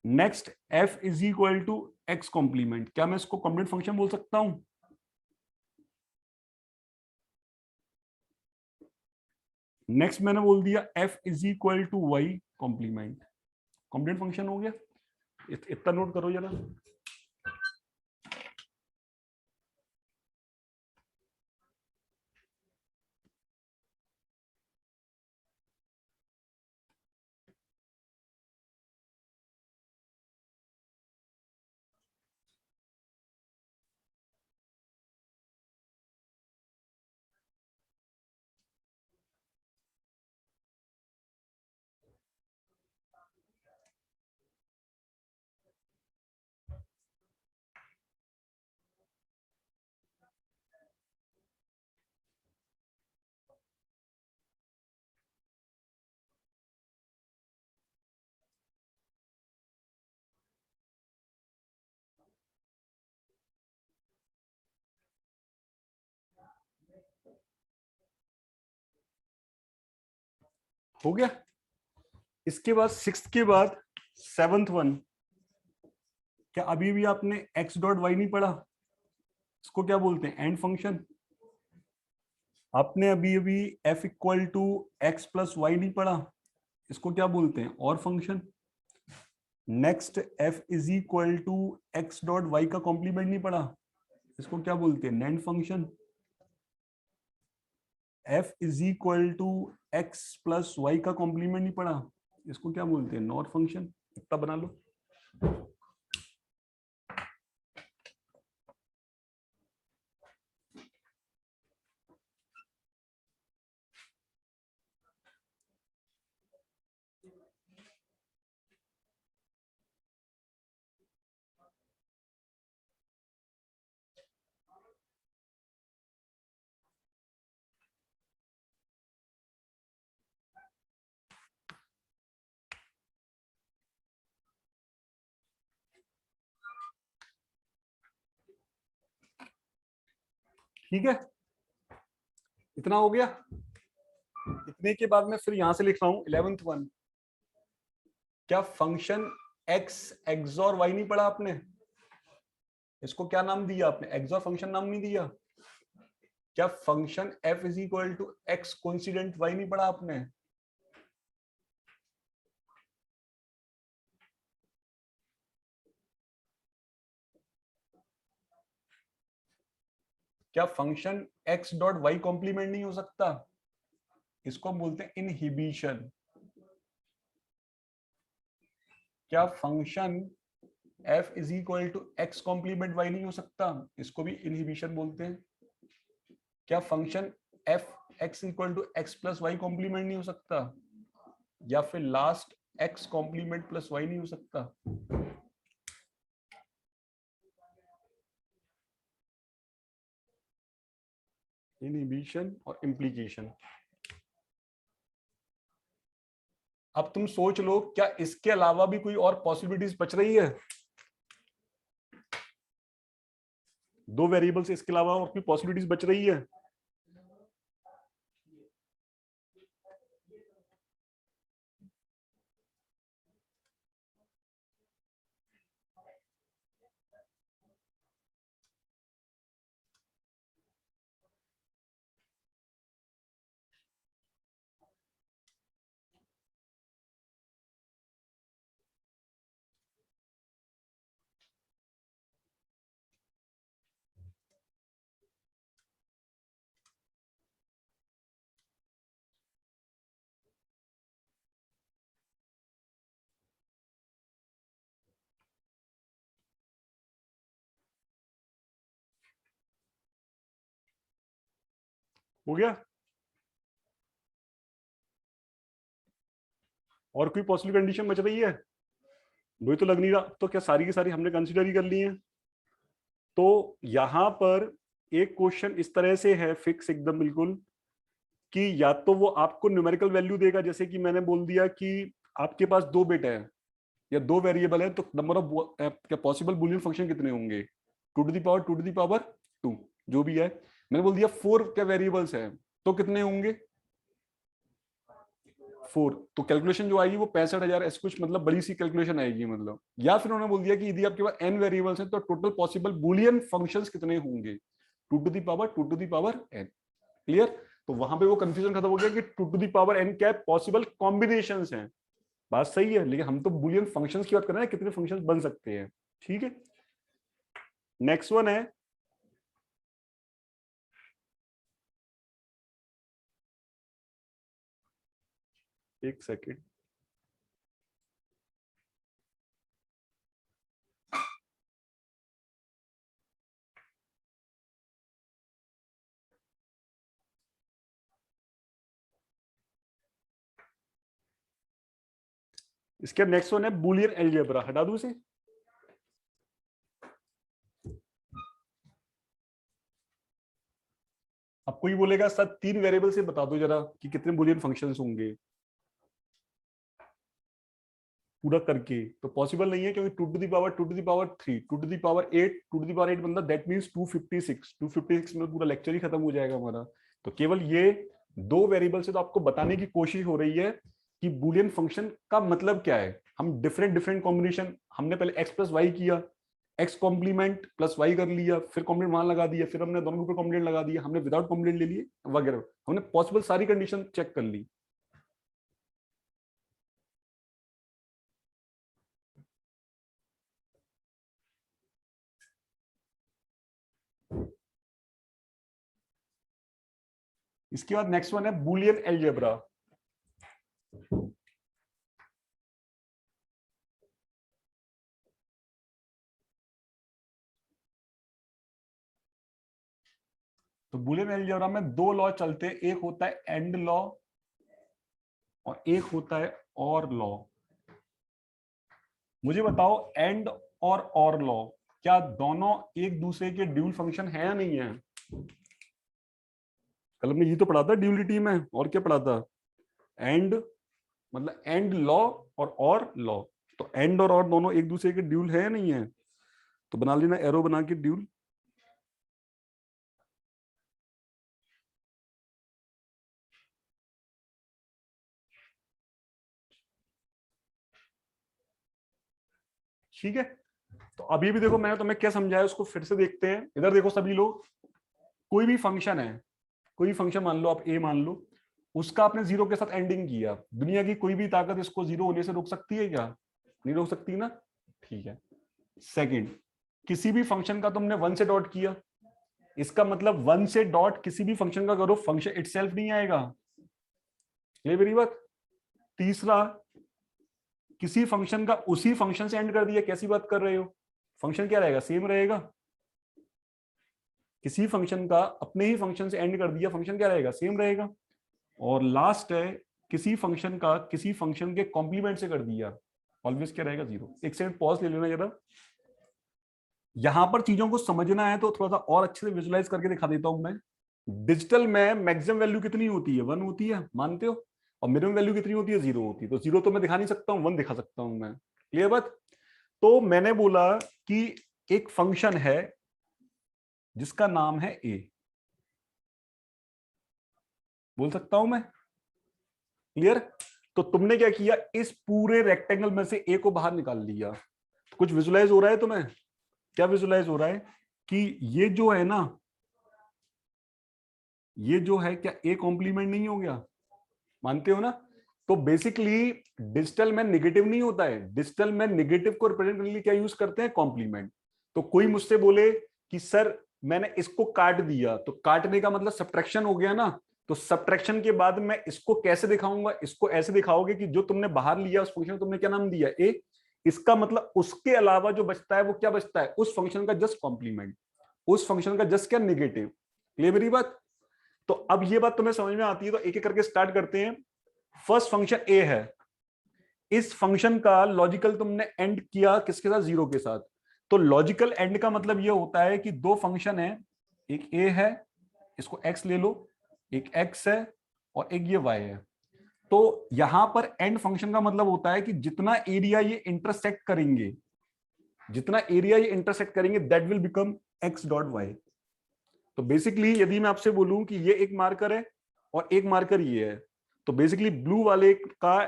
Next, f is equal to X complement, क्या मैं इसको कॉम्प्लीमेंट फंक्शन बोल सकता हूं। नेक्स्ट मैंने बोल दिया f is equal to Y complement, complement function हो गया। इतना नोट करो जरा। हो गया। इसके बाद सिक्स के बाद सेवंथ वन, क्या अभी भी आपने एक्स डॉट वाई नहीं पढ़ा, इसको क्या बोलते हैं, एंड फंक्शन। आपने अभी अभी F equal to X plus Y नहीं पढ़ा, इसको क्या बोलते हैं, OR function. Next, F is equal to X dot Y का कॉम्प्लीमेंट नहीं पढ़ा, इसको क्या बोलते हैं, NAND function. F is equal to X plus Y का कॉम्प्लीमेंट नहीं पढ़ा, इसको क्या बोलते हैं, नॉर फंक्शन। इतना बना लो। ठीक है, इतना हो गया। इतने के बाद मैं फिर यहां से लिख रहा हूं 11th वन। क्या फंक्शन एक्स एक्सॉर वाई नहीं पढ़ा आपने, इसको क्या नाम दिया आपने, एक्सॉर फंक्शन नाम नहीं दिया। क्या function F is equal to X coincident Y नहीं पढ़ा आपने। क्या function X dot Y complement नहीं हो सकता, इसको हम बोलते हैं इनहिबिशन। क्या function F is equal to X complement Y नहीं हो सकता, इसको भी इनहिबिशन बोलते हैं। क्या function F X equal to X plus Y complement नहीं हो सकता, या फिर last X complement plus Y नहीं हो सकता। इनहिबिशन और इम्प्लीकेशन। अब तुम सोच लो, क्या इसके अलावा भी कोई और पॉसिबिलिटीज बच रही है, दो वेरिएबल से इसके अलावा और कोई पॉसिबिलिटीज बच रही है। हो गया? और कोई पॉसिबल कंडीशन बच रही है? वही तो लग नहीं रहा, तो क्या सारी की सारी हमने कंसिडर ही कर ली है? तो यहां पर एक क्वेश्चन इस तरह से है फिक्स एकदम बिल्कुल, कि या तो वो आपको न्यूमेरिकल वैल्यू देगा, जैसे कि मैंने बोल दिया कि आपके पास 2 बिट है या 2 वेरिएबल है, तो नंबर ऑफ क्या पॉसिबल बूलियन फंक्शन कितने होंगे? 2 जो भी है। मैंने बोल दिया 4 क्या वेरिएबल्स है, तो कितने होंगे? 4। तो कैलकुलेशन जो आएगी वो 65,000 ऐसे कुछ, मतलब बड़ी सी कैलकुलेशन आएगी मतलब। या फिर उन्होंने बोल दिया कि यदि आपके पास n वेरिएबल्स हैं तो टोटल पॉसिबल बूलियन फंक्शंस कितने होंगे? 2 n। क्लियर? तो वहां पे वो कंफ्यूजन खत्म हो गया कि 2 n क्या पॉसिबल कॉम्बिनेशंस हैं। बात सही है, लेकिन हम तो बूलियन फंक्शंस की बात कर रहे हैं, कितने फंक्शंस बन सकते हैं। ठीक है, नेक्स्ट वन है एक सेकेंड, इसके नेक्स्ट वन है बूलियन अलजेब्रा। हटा दूं इसे? अब कोई बोलेगा सर 3 वेरिएबल से बता दो जरा कि कितने बूलियन फंक्शंस होंगे पूरा करके, तो पॉसिबल नहीं है, क्योंकि 2 टू द पावर 8, 8 मतलब दैट मींस 256 में पूरा लेक्चर ही खत्म हो जाएगा हमारा। तो केवल ये 2 वेरिएबल से तो आपको बताने की कोशिश हो रही है कि बूलियन फंक्शन का मतलब क्या है। हम डिफरेंट डिफरेंट कॉम्बिनेशन, हमने पहले x प्लस वाई किया, x कॉम्प्लीमेंट प्लस वाई कर लिया, फिर कॉम्प्लीमेंट वहां लगा दिया, फिर हमने दोनों के ऊपर कॉम्प्लीमेंट लगा दिया, हमने विदाउट कॉम्प्लीमेंट ले लिए वगैरह, हमने पॉसिबल सारी कंडीशन चेक कर ली। इसके बाद नेक्स्ट वन है बूलियन अलजेब्रा। तो बूलियन अलजेब्रा में 2 लॉ चलते हैं, एक होता है एंड लॉ और एक होता है और लॉ। मुझे बताओ एंड और लॉ क्या दोनों एक दूसरे के ड्यूल फंक्शन है या नहीं है? कल हमने ये तो पढ़ा था ड्यूलिटी में, और क्या पढ़ा था? एंड मतलब एंड लॉ और लॉ। तो एंड और दोनों एक दूसरे के ड्यूल है या नहीं है? तो बना लेना एरो बना के ड्यूल। ठीक है, तो अभी भी देखो मैंने तुम्हें क्या समझाया उसको फिर से देखते हैं। इधर देखो सभी लोग, कोई भी फंक्शन है, कोई फंक्शन मान लो, आप ए मान लो, उसका आपने 0 के साथ एंडिंग किया, दुनिया की कोई भी ताकत इसको 0 होने से रोक सकती है क्या? नहीं रोक सकती ना। ठीक है, सेकंड, किसी भी फंक्शन का तुमने 1 से डॉट किया, इसका मतलब 1 से डॉट किसी भी फंक्शन का करो, फंक्शन इटसेल्फ नहीं आएगा। ये मेरी बात। तीसरा, किसी फंक्शन का उसी फंक्शन से एंड कर दिया, कैसी बात कर रहे हो? फंक्शन क्या रहेगा? सेम रहेगा। किसी फंक्शन का अपने ही फंक्शन से एंड कर दिया, फंक्शन क्या रहेगा? सेम रहेगा। और लास्ट है, किसी फंक्शन का किसी फंक्शन के कॉम्प्लीमेंट से कर दिया, ऑलवेज क्या रहेगा? 0। एक सेकंड पॉज ले लेना जरा। यहां पर चीजों को समझना है तो थोड़ा सा और अच्छे से विजुलाइज करके दिखा देता हूं मैं। डिजिटल में मैक्सिमम वैल्यू कितनी होती है? 1 होती है, मानते हो? और मिनिमम वैल्यू कितनी होती है? 0 होती है। तो 0 तो मैं दिखा नहीं सकता हूं, 1 दिखा सकता हूं मैं। क्लियर बात? तो मैंने बोला कि एक फंक्शन है जिसका नाम है ए, बोल सकता हूं मैं। क्लियर? तो तुमने क्या किया, इस पूरे रेक्टेंगल में से ए को बाहर निकाल लिया। कुछ विजुलाइज हो रहा है तुम्हें? क्या विजुलाइज हो रहा है कि ये जो है ना, ये जो है क्या ए कॉम्प्लीमेंट नहीं हो गया? मानते हो ना? तो बेसिकली डिजिटल में नेगेटिव नहीं होता है, डिजिटल में नेगेटिव को रिप्रेजेंट करने के लिए क्या यूज करते हैं? कॉम्प्लीमेंट। तो कोई मुझसे बोले कि सर मैंने इसको काट दिया, तो काटने का मतलब सब्ट्रैक्शन हो गया ना। तो सब्ट्रैक्शन के बाद मैं इसको कैसे दिखाऊंगा? इसको ऐसे दिखाओगे कि जो तुमने बाहर लिया उस फंक्शन तुमने क्या नाम दिया? ए। इसका मतलब उसके अलावा जो बचता है वो क्या बचता है? उस फंक्शन का जस्ट कॉम्प्लीमेंट, उस फंक्शन का जस्ट क्या? नेगेटिव। क्लियर मेरी बात? तो अब ये बात तुम्हें समझ में आती है, तो एक एक करके स्टार्ट करते हैं। फर्स्ट फंक्शन ए है, इस फंक्शन का लॉजिकल तुमने एंड किया किसके साथ? 0 के साथ। तो लॉजिकल एंड का मतलब ये होता है कि दो फंक्शन है, एक ए है, इसको एक्स ले लो, एक एक्स है और एक ये वाई है। तो यहां पर एंड फंक्शन का मतलब होता है कि जितना एरिया ये इंटरसेक्ट करेंगे, जितना एरिया ये इंटरसेक्ट करेंगे, that will become X dot Y. तो बेसिकली यदि मैं आपसे बोलूं कि ये एक मार्कर है और एक मार्कर ये है, तो बेसिकली ब्लू वाले का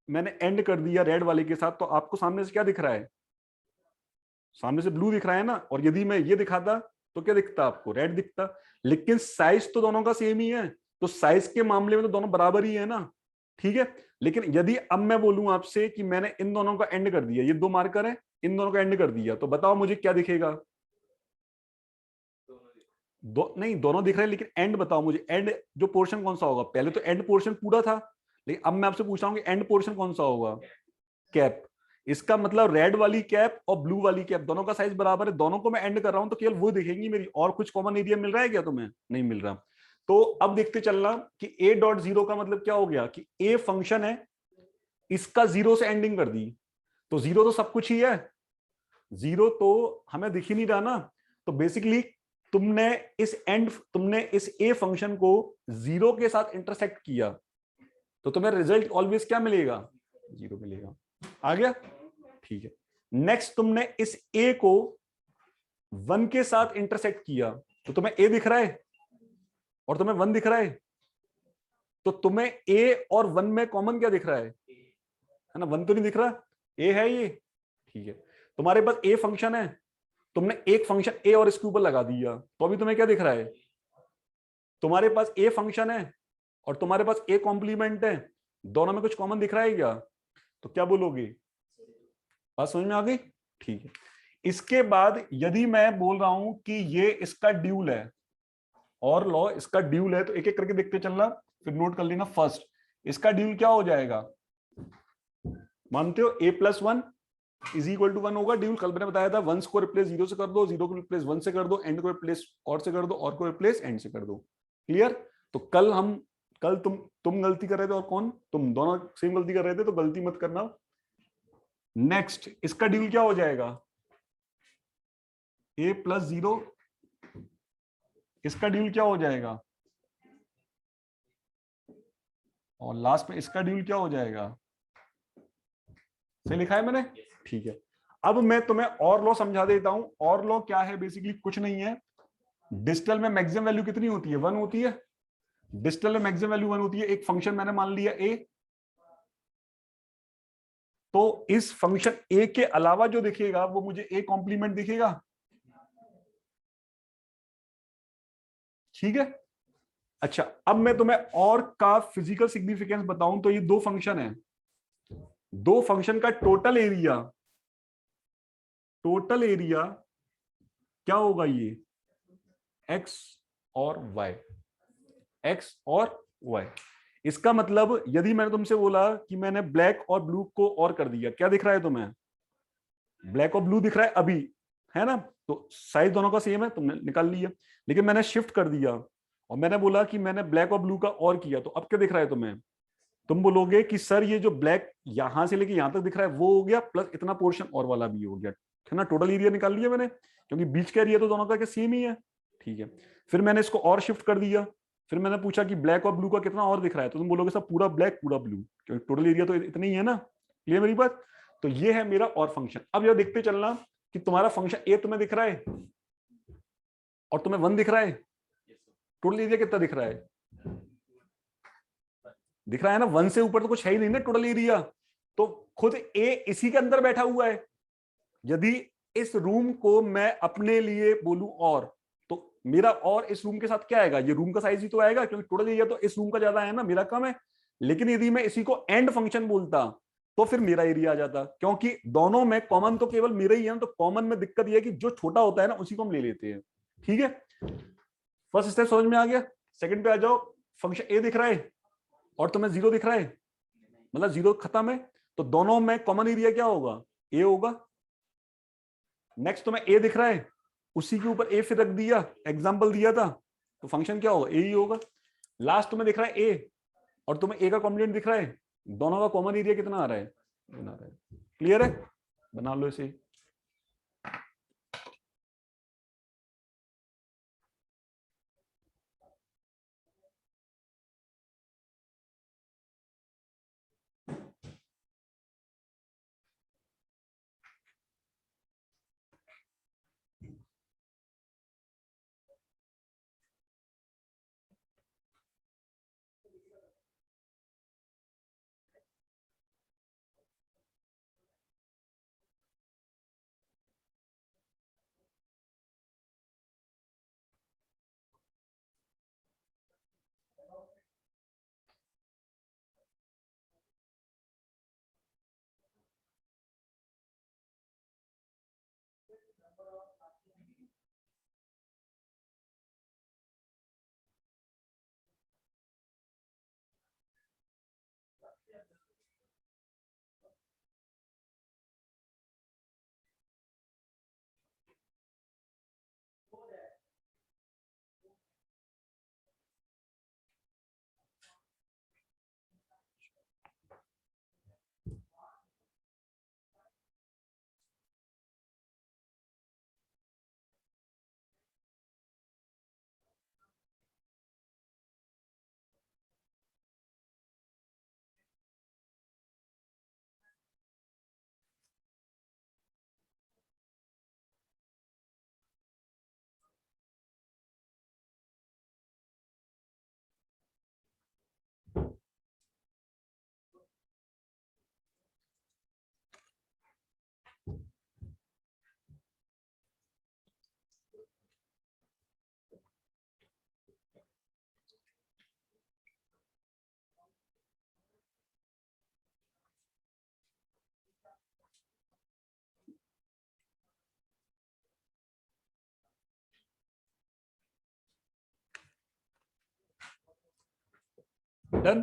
मैंने एंड कर दिया रेड वाले के साथ, तो आपको सामने से क्या दिख रहा है? सामने से ब्लू दिख रहा है ना। और यदि मैं ये दिखाता तो क्या दिखता आपको? रेड दिखता। लेकिन साइज तो दोनों का सेम ही है, तो साइज के मामले में तो दोनों बराबर ही है ना, ठीक है। लेकिन यदि अब मैं बोलूं आपसे कि मैंने इन दोनों का एंड कर दिया, ये दो मार्कर है, इन दोनों का एंड कर दिया, तो बताओ मुझे क्या दिखेगा? नहीं, दोनों दिख रहे हैं, लेकिन एंड बताओ मुझे, एंड जो पोर्शन कौन सा होगा? पहले तो एंड पोर्शन पूरा था, लेकिन अब मैं आपसे पूछ रहा हूँ कि एंड पोर्शन कौन सा होगा? कैप। इसका मतलब रेड वाली कैप और ब्लू वाली कैप दोनों का साइज बराबर है, दोनों को मैं एंड कर रहा हूं, तो केवल वो दिखेंगी मेरी, और कुछ कॉमन एरिया मिल रहा है क्या तुम्हें? नहीं मिल रहा। तो अब देखते चलना कि a डॉट जीरो का मतलब क्या हो गया कि a फंक्शन है, इसका 0 से एंडिंग कर दी, तो 0 तो सब कुछ ही है, 0 तो हमें दिख ही नहीं रहा ना। तो बेसिकली तुमने इस a फंक्शन को 0 के साथ इंटरसेक्ट किया, तो तुम्हें रिजल्ट ऑलवेज क्या मिलेगा? 0 मिलेगा। आ गया? ठीक है। नेक्स्ट तुमने इस a को 1 के साथ इंटरसेक्ट किया, तो तुम्हें a दिख रहा है और तुम्हें 1 दिख रहा है, तो तुम्हें a और 1 में कॉमन क्या दिख रहा है ना? 1 तो नहीं दिख रहा, a है ये, ठीक है। तुम्हारे पास a फंक्शन है, तुमने एक फंक्शन a और इसके ऊपर लगा दिया, तो अभी तुम्हें क्या दिख रहा है? तुम्हारे पास a फंक्शन है और तुम्हारे पास a कॉम्प्लीमेंट है, दोनों में कुछ कॉमन दिख रहा है क्या? तो क्या बोलोगे? बात समझ में आ गई? ठीक है। इसके बाद यदि मैं बोल रहा हूं कि ये इसका ड्यूल है, और लॉ इसका ड्यूल है, तो एक एक करके देखते चलना, फिर नोट कर लेना। फर्स्ट, इसका ड्यूल क्या हो जाएगा? मानते हो a plus 1 is equal to 1 होगा ड्यूल। कल मैंने बताया था, वंस को रिप्लेस 0 से कर दो, 0 को रिप्लेस 1 से कर दो, एंड को रिप्लेस और से कर दो, और को रिप्लेस एंड से कर दो। क्लियर? तो कल तुम गलती कर रहे थे और कौन? तुम दोनों सेम गलती कर रहे थे, तो गलती मत करना। नेक्स्ट, इसका ड्यूल क्या हो जाएगा? a प्लस 0, इसका ड्यूल क्या हो जाएगा? और लास्ट में इसका ड्यूल क्या हो जाएगा? सही लिखा है मैंने? ठीक है। अब मैं तुम्हें और लॉ समझा देता हूं। और लॉ क्या है? बेसिकली कुछ नहीं है, डिजिटल में मैक्सिमम वैल्यू कितनी होती है? 1 होती है। डिजिटल में मैक्सिमम वैल्यू 1 होती है। एक फंक्शन मैंने मान लिया a, तो इस फंक्शन a के अलावा जो दिखेगा वो मुझे a कॉम्प्लीमेंट दिखेगा, ठीक है। अच्छा, अब मैं तुम्हें और का फिजिकल सिग्निफिकेंस बताऊं, तो ये दो फंक्शन है, दो फंक्शन का टोटल एरिया क्या होगा? ये x और y, x और y। इसका मतलब यदि मैंने तुमसे बोला कि मैंने ब्लैक और ब्लू को और कर दिया, क्या दिख रहा है तुम्हें? ब्लैक और ब्लू दिख रहा है अभी, है ना? तो साइज दोनों का सेम है, तुमने निकाल लिया। लेकिन मैंने शिफ्ट कर दिया और मैंने बोला कि मैंने ब्लैक और ब्लू का और किया, तो अब क्या दिख रहा है तुम्हें? तुम बोलोगे कि सर ये जो ब्लैक यहां से लेके यहां तक दिख रहा है वो हो गया, प्लस इतना पोर्शन और वाला भी हो गया, है ना? टोटल एरिया निकाल लिया मैंने, क्योंकि बीच का एरिया तो दोनों का सेम ही है, ठीक है। फिर मैंने इसको और शिफ्ट कर दिया, फिर मैंने पूछा कि ब्लैक और ब्लू का कितना और दिख रहा है, तो तुम बोलोगे सर पूरा ब्लैक पूरा ब्लू, क्योंकि टोटल एरिया तो इतना ही है ना। क्लियर मेरी बात? तो ये है मेरा और फंक्शन। अब यह देखते चलना कि तुम्हारा फंक्शन ए तुम्हें दिख रहा है और तुम्हें 1 दिख रहा है, टोटल एरिया कितना दिख रहा है? दिख रहा है ना, 1 से ऊपर तो कुछ है ही नहीं ना टोटल एरिया, तो खुद ए इसी के अंदर बैठा हुआ है। यदि इस रूम को मैं अपने लिए बोलूं और, तो मेरा और इस रूम के साथ क्या आएगा? ये रूम का साइज ही तो आएगा, क्योंकि टोटल एरिया तो इस रूम का ज्यादा है ना, मेरा कम है। लेकिन यदि मैं इसी को एंड फंक्शन बोलता तो फिर मेरा एरिया आ जाता, क्योंकि दोनों में कॉमन तो केवल मेरा ही है ना। तो कॉमन में दिक्कत यह है कि जो छोटा होता है ना उसी को हम ले लेते हैं, ठीक है। फर्स्ट स्टेप समझ में आ गया। सेकंड पे आ जाओ। फंक्शन ए दिख रहा है और तुम्हें 0 दिख रहा है, मतलब 0 खत्म है, तो दोनों में कॉमन एरिया क्या होगा? ए होगा। नेक्स्ट तुम्हें ए दिख रहा है, उसी के ऊपर ए फिर रख दिया, एग्जांपल दिया था, तो फंक्शन क्या होगा? ए ही होगा। लास्ट में दिख रहा है ए और तुम्हें ए का कॉम्प्लीमेंट दिख रहा है, दोनों का कॉमन एरिया कितना आ रहा है, बना रहा है। क्लियर है, बना लो इसे। डन।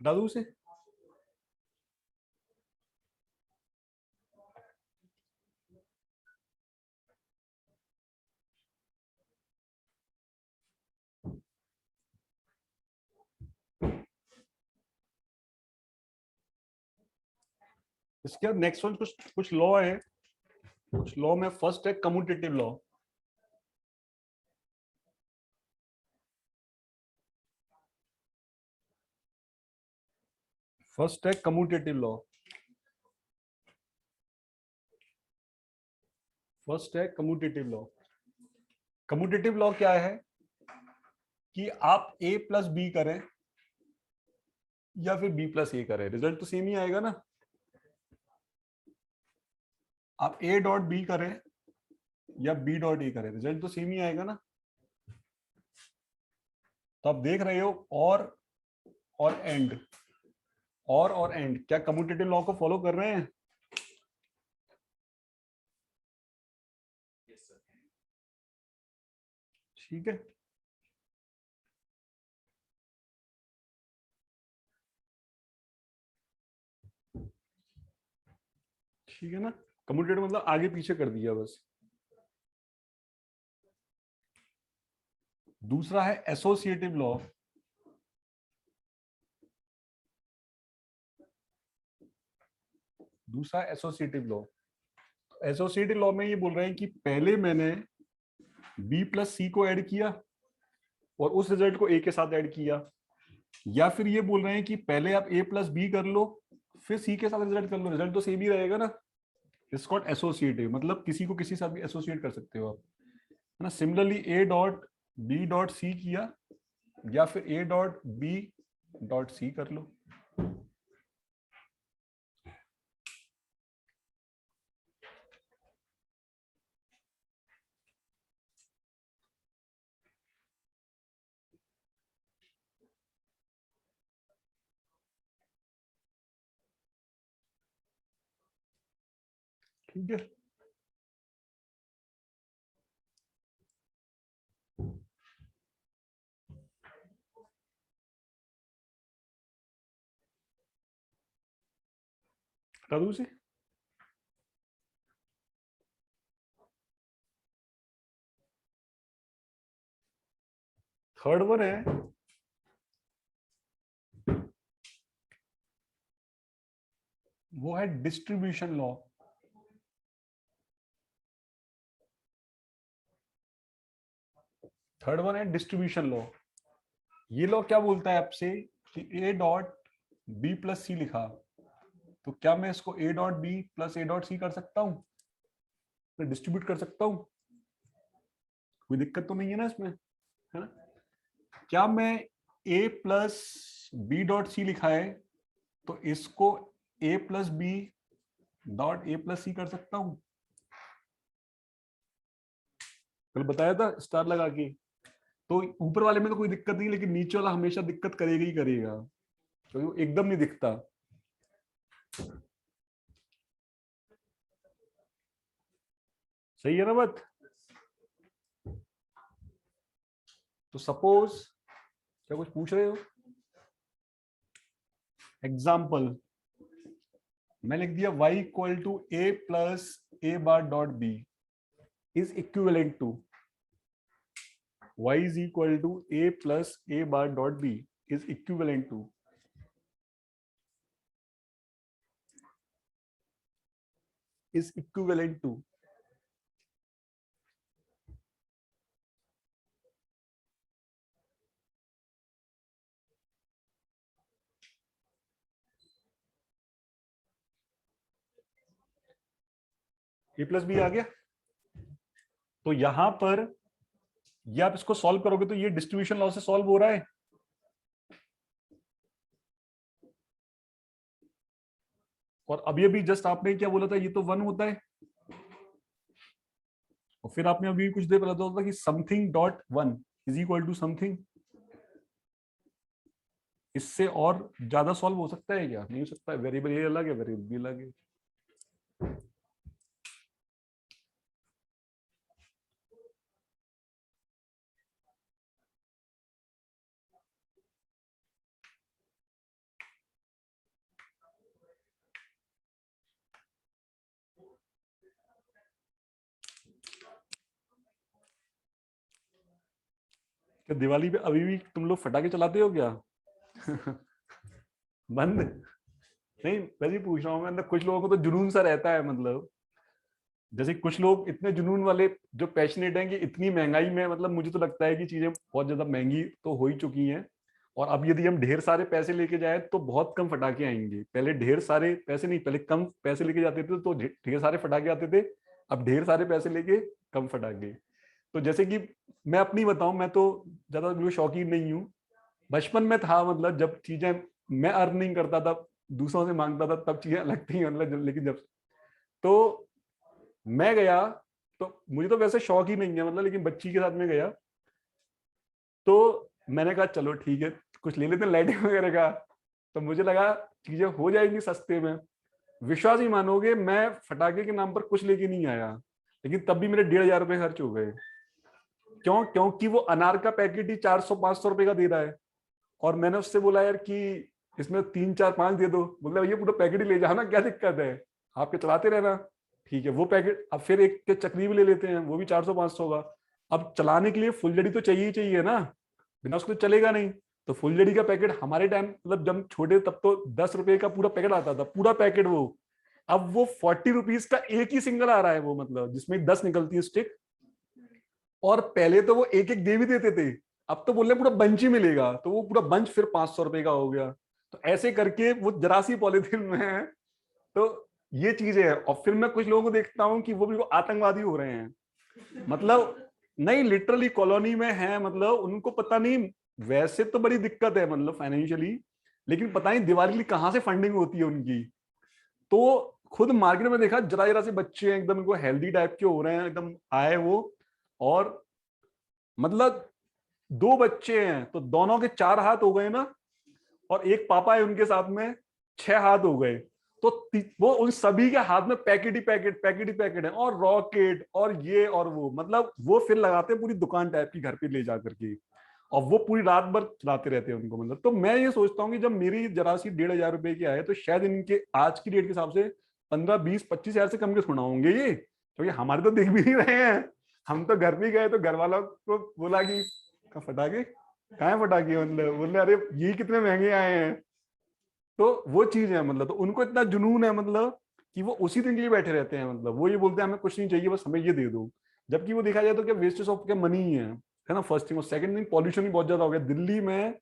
हटा दो उसे। इसके बाद नेक्स्ट वन कुछ कुछ लॉ है, कुछ लॉ में फर्स्ट है कम्यूटेटिव लॉ। फर्स्ट है कम्यूटेटिव लॉ। फर्स्ट है कम्यूटेटिव लॉ। कम्यूटेटिव लॉ क्या है कि आप a प्लस बी करें या फिर b प्लस ए करें, रिजल्ट तो सेम ही आएगा ना। आप a डॉट बी करें या b डॉट ए करें, रिजल्ट तो सेम ही आएगा ना। तो आप देख रहे हो और एंड, और एंड क्या कम्यूटेटिव लॉ को फॉलो कर रहे हैं? ठीक है, ठीक है ना। कम्यूटेटिव मतलब आगे पीछे कर दिया बस। दूसरा है एसोसिएटिव लॉ। दूसरा एसोसिएटिव लॉ। एसोसिएटिव लॉ में ये बोल रहे हैं कि पहले मैंने b प्लस सी को ऐड किया और उस रिजल्ट को a के साथ ऐड किया, या फिर ये बोल रहे हैं कि पहले आप a प्लस बी कर लो फिर c के साथ रिजल्ट कर लो, रिजल्ट तो सेम ही रहेगा ना। इट्स कॉल्ड एसोसिएटिव, मतलब किसी को किसी साथ भी एसोसिएट कर सकते हो आप, है ना। Similarly a dot b dot C किया या फिर a dot b dot C कर लो। ठीक है, हटा दूं इसे। थर्ड वन है वो है डिस्ट्रीब्यूशन लॉ। थर्ड वन है डिस्ट्रीब्यूशन लॉ। ये लॉ क्या बोलता है आपसे कि A dot B plus C लिखा, तो क्या मैं इसको A dot B plus A dot C कर सकता हूं, मैं डिस्ट्रीब्यूट कर सकता हूं? कोई दिक्कत तो नहीं है ना इसमें, है ना? क्या मैं A plus B dot C लिखा है तो इसको A plus B dot A plus C कर सकता हूं? कल बताया था स्टार लगा के। तो ऊपर वाले में तो कोई दिक्कत नहीं, लेकिन नीचे वाला हमेशा दिक्कत करेगा ही करेगा, तो वो एकदम नहीं दिखता। सही है ना बात? तो सपोज क्या कुछ पूछ रहे हो? एग्जाम्पल मैं लिख दिया y equal to A plus A bar dot B is equivalent to y is equal to a plus a bar dot b is equivalent to a plus B आ गया। तो यहां पर ये आप इसको सॉल्व करोगे तो ये डिस्ट्रीब्यूशन लॉ से सॉल्व हो रहा है। और अभी अभी जस्ट आपने क्या बोला था, ये तो वन होता है, और फिर आपने अभी कुछ देर पहले बोला था कि something dot one is equal to something. इससे और ज्यादा सॉल्व हो सकता है क्या? नहीं हो सकता है। वेरिएबल ए अलग है, वेरिएबल बी अलग है। क्या दिवाली पे अभी भी तुम लोग फटाके चलाते हो क्या? बंद नहीं, वैसे ही पूछ रहा हूँ मैं। मतलब कुछ लोगों को तो जुनून सा रहता है, मतलब जैसे कुछ लोग इतने जुनून वाले जो पैशनेट हैं कि इतनी महंगाई में, मतलब मुझे तो लगता है कि चीजें बहुत ज्यादा महंगी तो हो ही चुकी हैं, और अब यदि हम ढेर सारे पैसे लेके जाए तो बहुत कम फटाके आएंगे। पहले ढेर सारे पैसे नहीं, पहले कम पैसे लेके जाते थे तो ढेर सारे फटाके आते थे। अब ढेर सारे पैसे लेके कम फटाके। तो जैसे कि मैं अपनी बताऊं, मैं तो ज्यादा बिल्कुल शौकीन नहीं हूँ। बचपन में था, मतलब जब चीजें मैं अर्न नहीं करता था, दूसरों से मांगता था, तब चीजें अलग थी, मतलब लेकिन जब तो मैं गया, तो मुझे तो वैसे शौक ही नहीं है मतलब, लेकिन बच्ची के साथ में गया तो मैंने कहा चलो ठीक है कुछ ले लेते हैं लाइटिंग वगैरह का। तो मुझे लगा चीजें हो जाएंगी सस्ते में। विश्वास ही मानोगे, मैं फटाके के नाम पर कुछ लेके नहीं आया, लेकिन तब भी मेरे 1,500 रुपए खर्च हो गए। क्यों? क्योंकि वो अनार का पैकेट ही 400-500 रुपए का दे रहा है, और मैंने उससे बोला यार कि इसमें 3-4-5 दे दो। बोला ये पूरा पैकेट ही ले जाना, क्या दिक्कत है, आपके चलाते रहना। ठीक है वो पैकेट, अब फिर एक के चक्री भी ले लेते हैं, वो भी 400-500 का। अब चलाने के लिए फुलझड़ी तो चाहिए ही चाहिए ना, बिना उसको तो चलेगा नहीं। तो फुलझड़ी का पैकेट हमारे टाइम, मतलब जब छोटे तब तो 10 रुपए का पूरा पैकेट आता था, पूरा पैकेट वो। अब वो 40 रुपीज का एक ही सिंगल आ रहा है वो, मतलब जिसमें 10 निकलती है स्टिक। और पहले तो वो एक एक दे भी देते थे, अब तो बोल रहे पूरा बंच ही मिलेगा, तो वो पूरा बंच फिर 500 रुपए का हो गया। तो ऐसे करके वो जरा सी पॉलिथीन में है। तो ये चीजें है, और फिर मैं कुछ लोगों को देखता हूँ कि वो बिल्कुल आतंकवादी हो रहे हैं, मतलब नहीं लिटरली कॉलोनी में है, मतलब उनको पता नहीं, वैसे तो बड़ी दिक्कत है मतलब फाइनेंशियली, लेकिन पता नहीं दिवाली कहाँ से फंडिंग होती है उनकी। तो खुद मार्केट में देखा, जरा जरा से बच्चे हैं एकदम, इनको हेल्दी टाइप के हो रहे हैं एकदम आए वो, और मतलब 2 बच्चे हैं तो दोनों के 4 हाथ हो गए ना, और एक पापा है उनके साथ में 6 हाथ हो गए। तो वो उन सभी के हाथ में पैकेट ही पैकेट, पैकेट ही पैकेट है, और रॉकेट और ये और वो, मतलब वो फिर लगाते हैं पूरी दुकान टाइप की घर पे ले जा करके, और वो पूरी रात भर चलाते रहते हैं उनको। मतलब तो मैं ये सोचता हूँ कि जब मेरी जरा सी 1,500 रुपए की आए, तो शायद इनके आज की डेट के हिसाब से 15-20-25 हजार से कम के थोड़ा होंगे ये, क्योंकि हमारे तो देख भी नहीं रहे हैं। हम तो घर भी गए तो घर वालों को बोला कि फटाके कहाँ है पटाखे, मतलब बोले अरे ये कितने महंगे आए हैं। तो वो चीज है, मतलब तो उनको इतना जुनून है, मतलब कि वो उसी दिन के लिए बैठे रहते हैं, मतलब वो ये बोलते हैं हमें कुछ नहीं चाहिए, बस हमें ये दे दो। जबकि वो देखा जाए तो क्या वेस्टेज ऑफ क्या मनी ही है ना, फर्स्ट थिंग। और सेकंड थिंग, पॉल्यूशन भी बहुत ज्यादा हो गया दिल्ली में।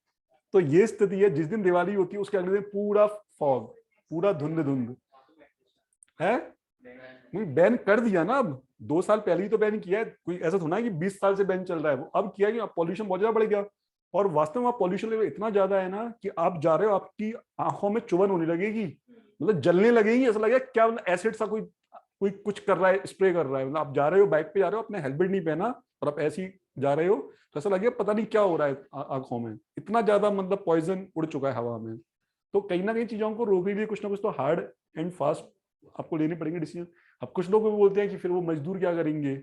तो ये स्थिति है, जिस दिन दिवाली होती है उसके अगले दिन पूरा फॉग, पूरा धुंध धुंध है। नहीं, बैन कर दिया ना अब, 2 साल पहले ही तो बैन किया है, कोई ऐसा थोड़ा है कि 20 साल से बैन चल रहा है। वो अब किया कि पॉल्यूशन बहुत ज्यादा बढ़ गया। और वास्तव में पॉल्यूशन लेवल इतना ज्यादा है ना कि आप जा रहे हो, आपकी आंखों में चुभन होने लगेगी, मतलब जलने लगेगी, ऐसा लगेगा क्या, मतलब एसिड सा कोई कोई कुछ कर रहा है, स्प्रे कर रहा है। मतलब आप जा रहे हो, बाइक पे जा रहे हो, अपने हेलमेट नहीं पहना और आप ऐसे ही जा रहे हो, तो ऐसा लगेगा पता नहीं क्या हो रहा है आंखों में, इतना ज्यादा मतलब पॉइजन उड़ चुका है हवा में। तो कहीं ना कहीं चीजों को रोकने के लिए कुछ ना कुछ तो हार्ड एंड फास्ट आपको लेने पड़ेंगे डिसीजन। अब कुछ लोग भी बोलते हैं कि फिर वो मजदूर क्या करेंगे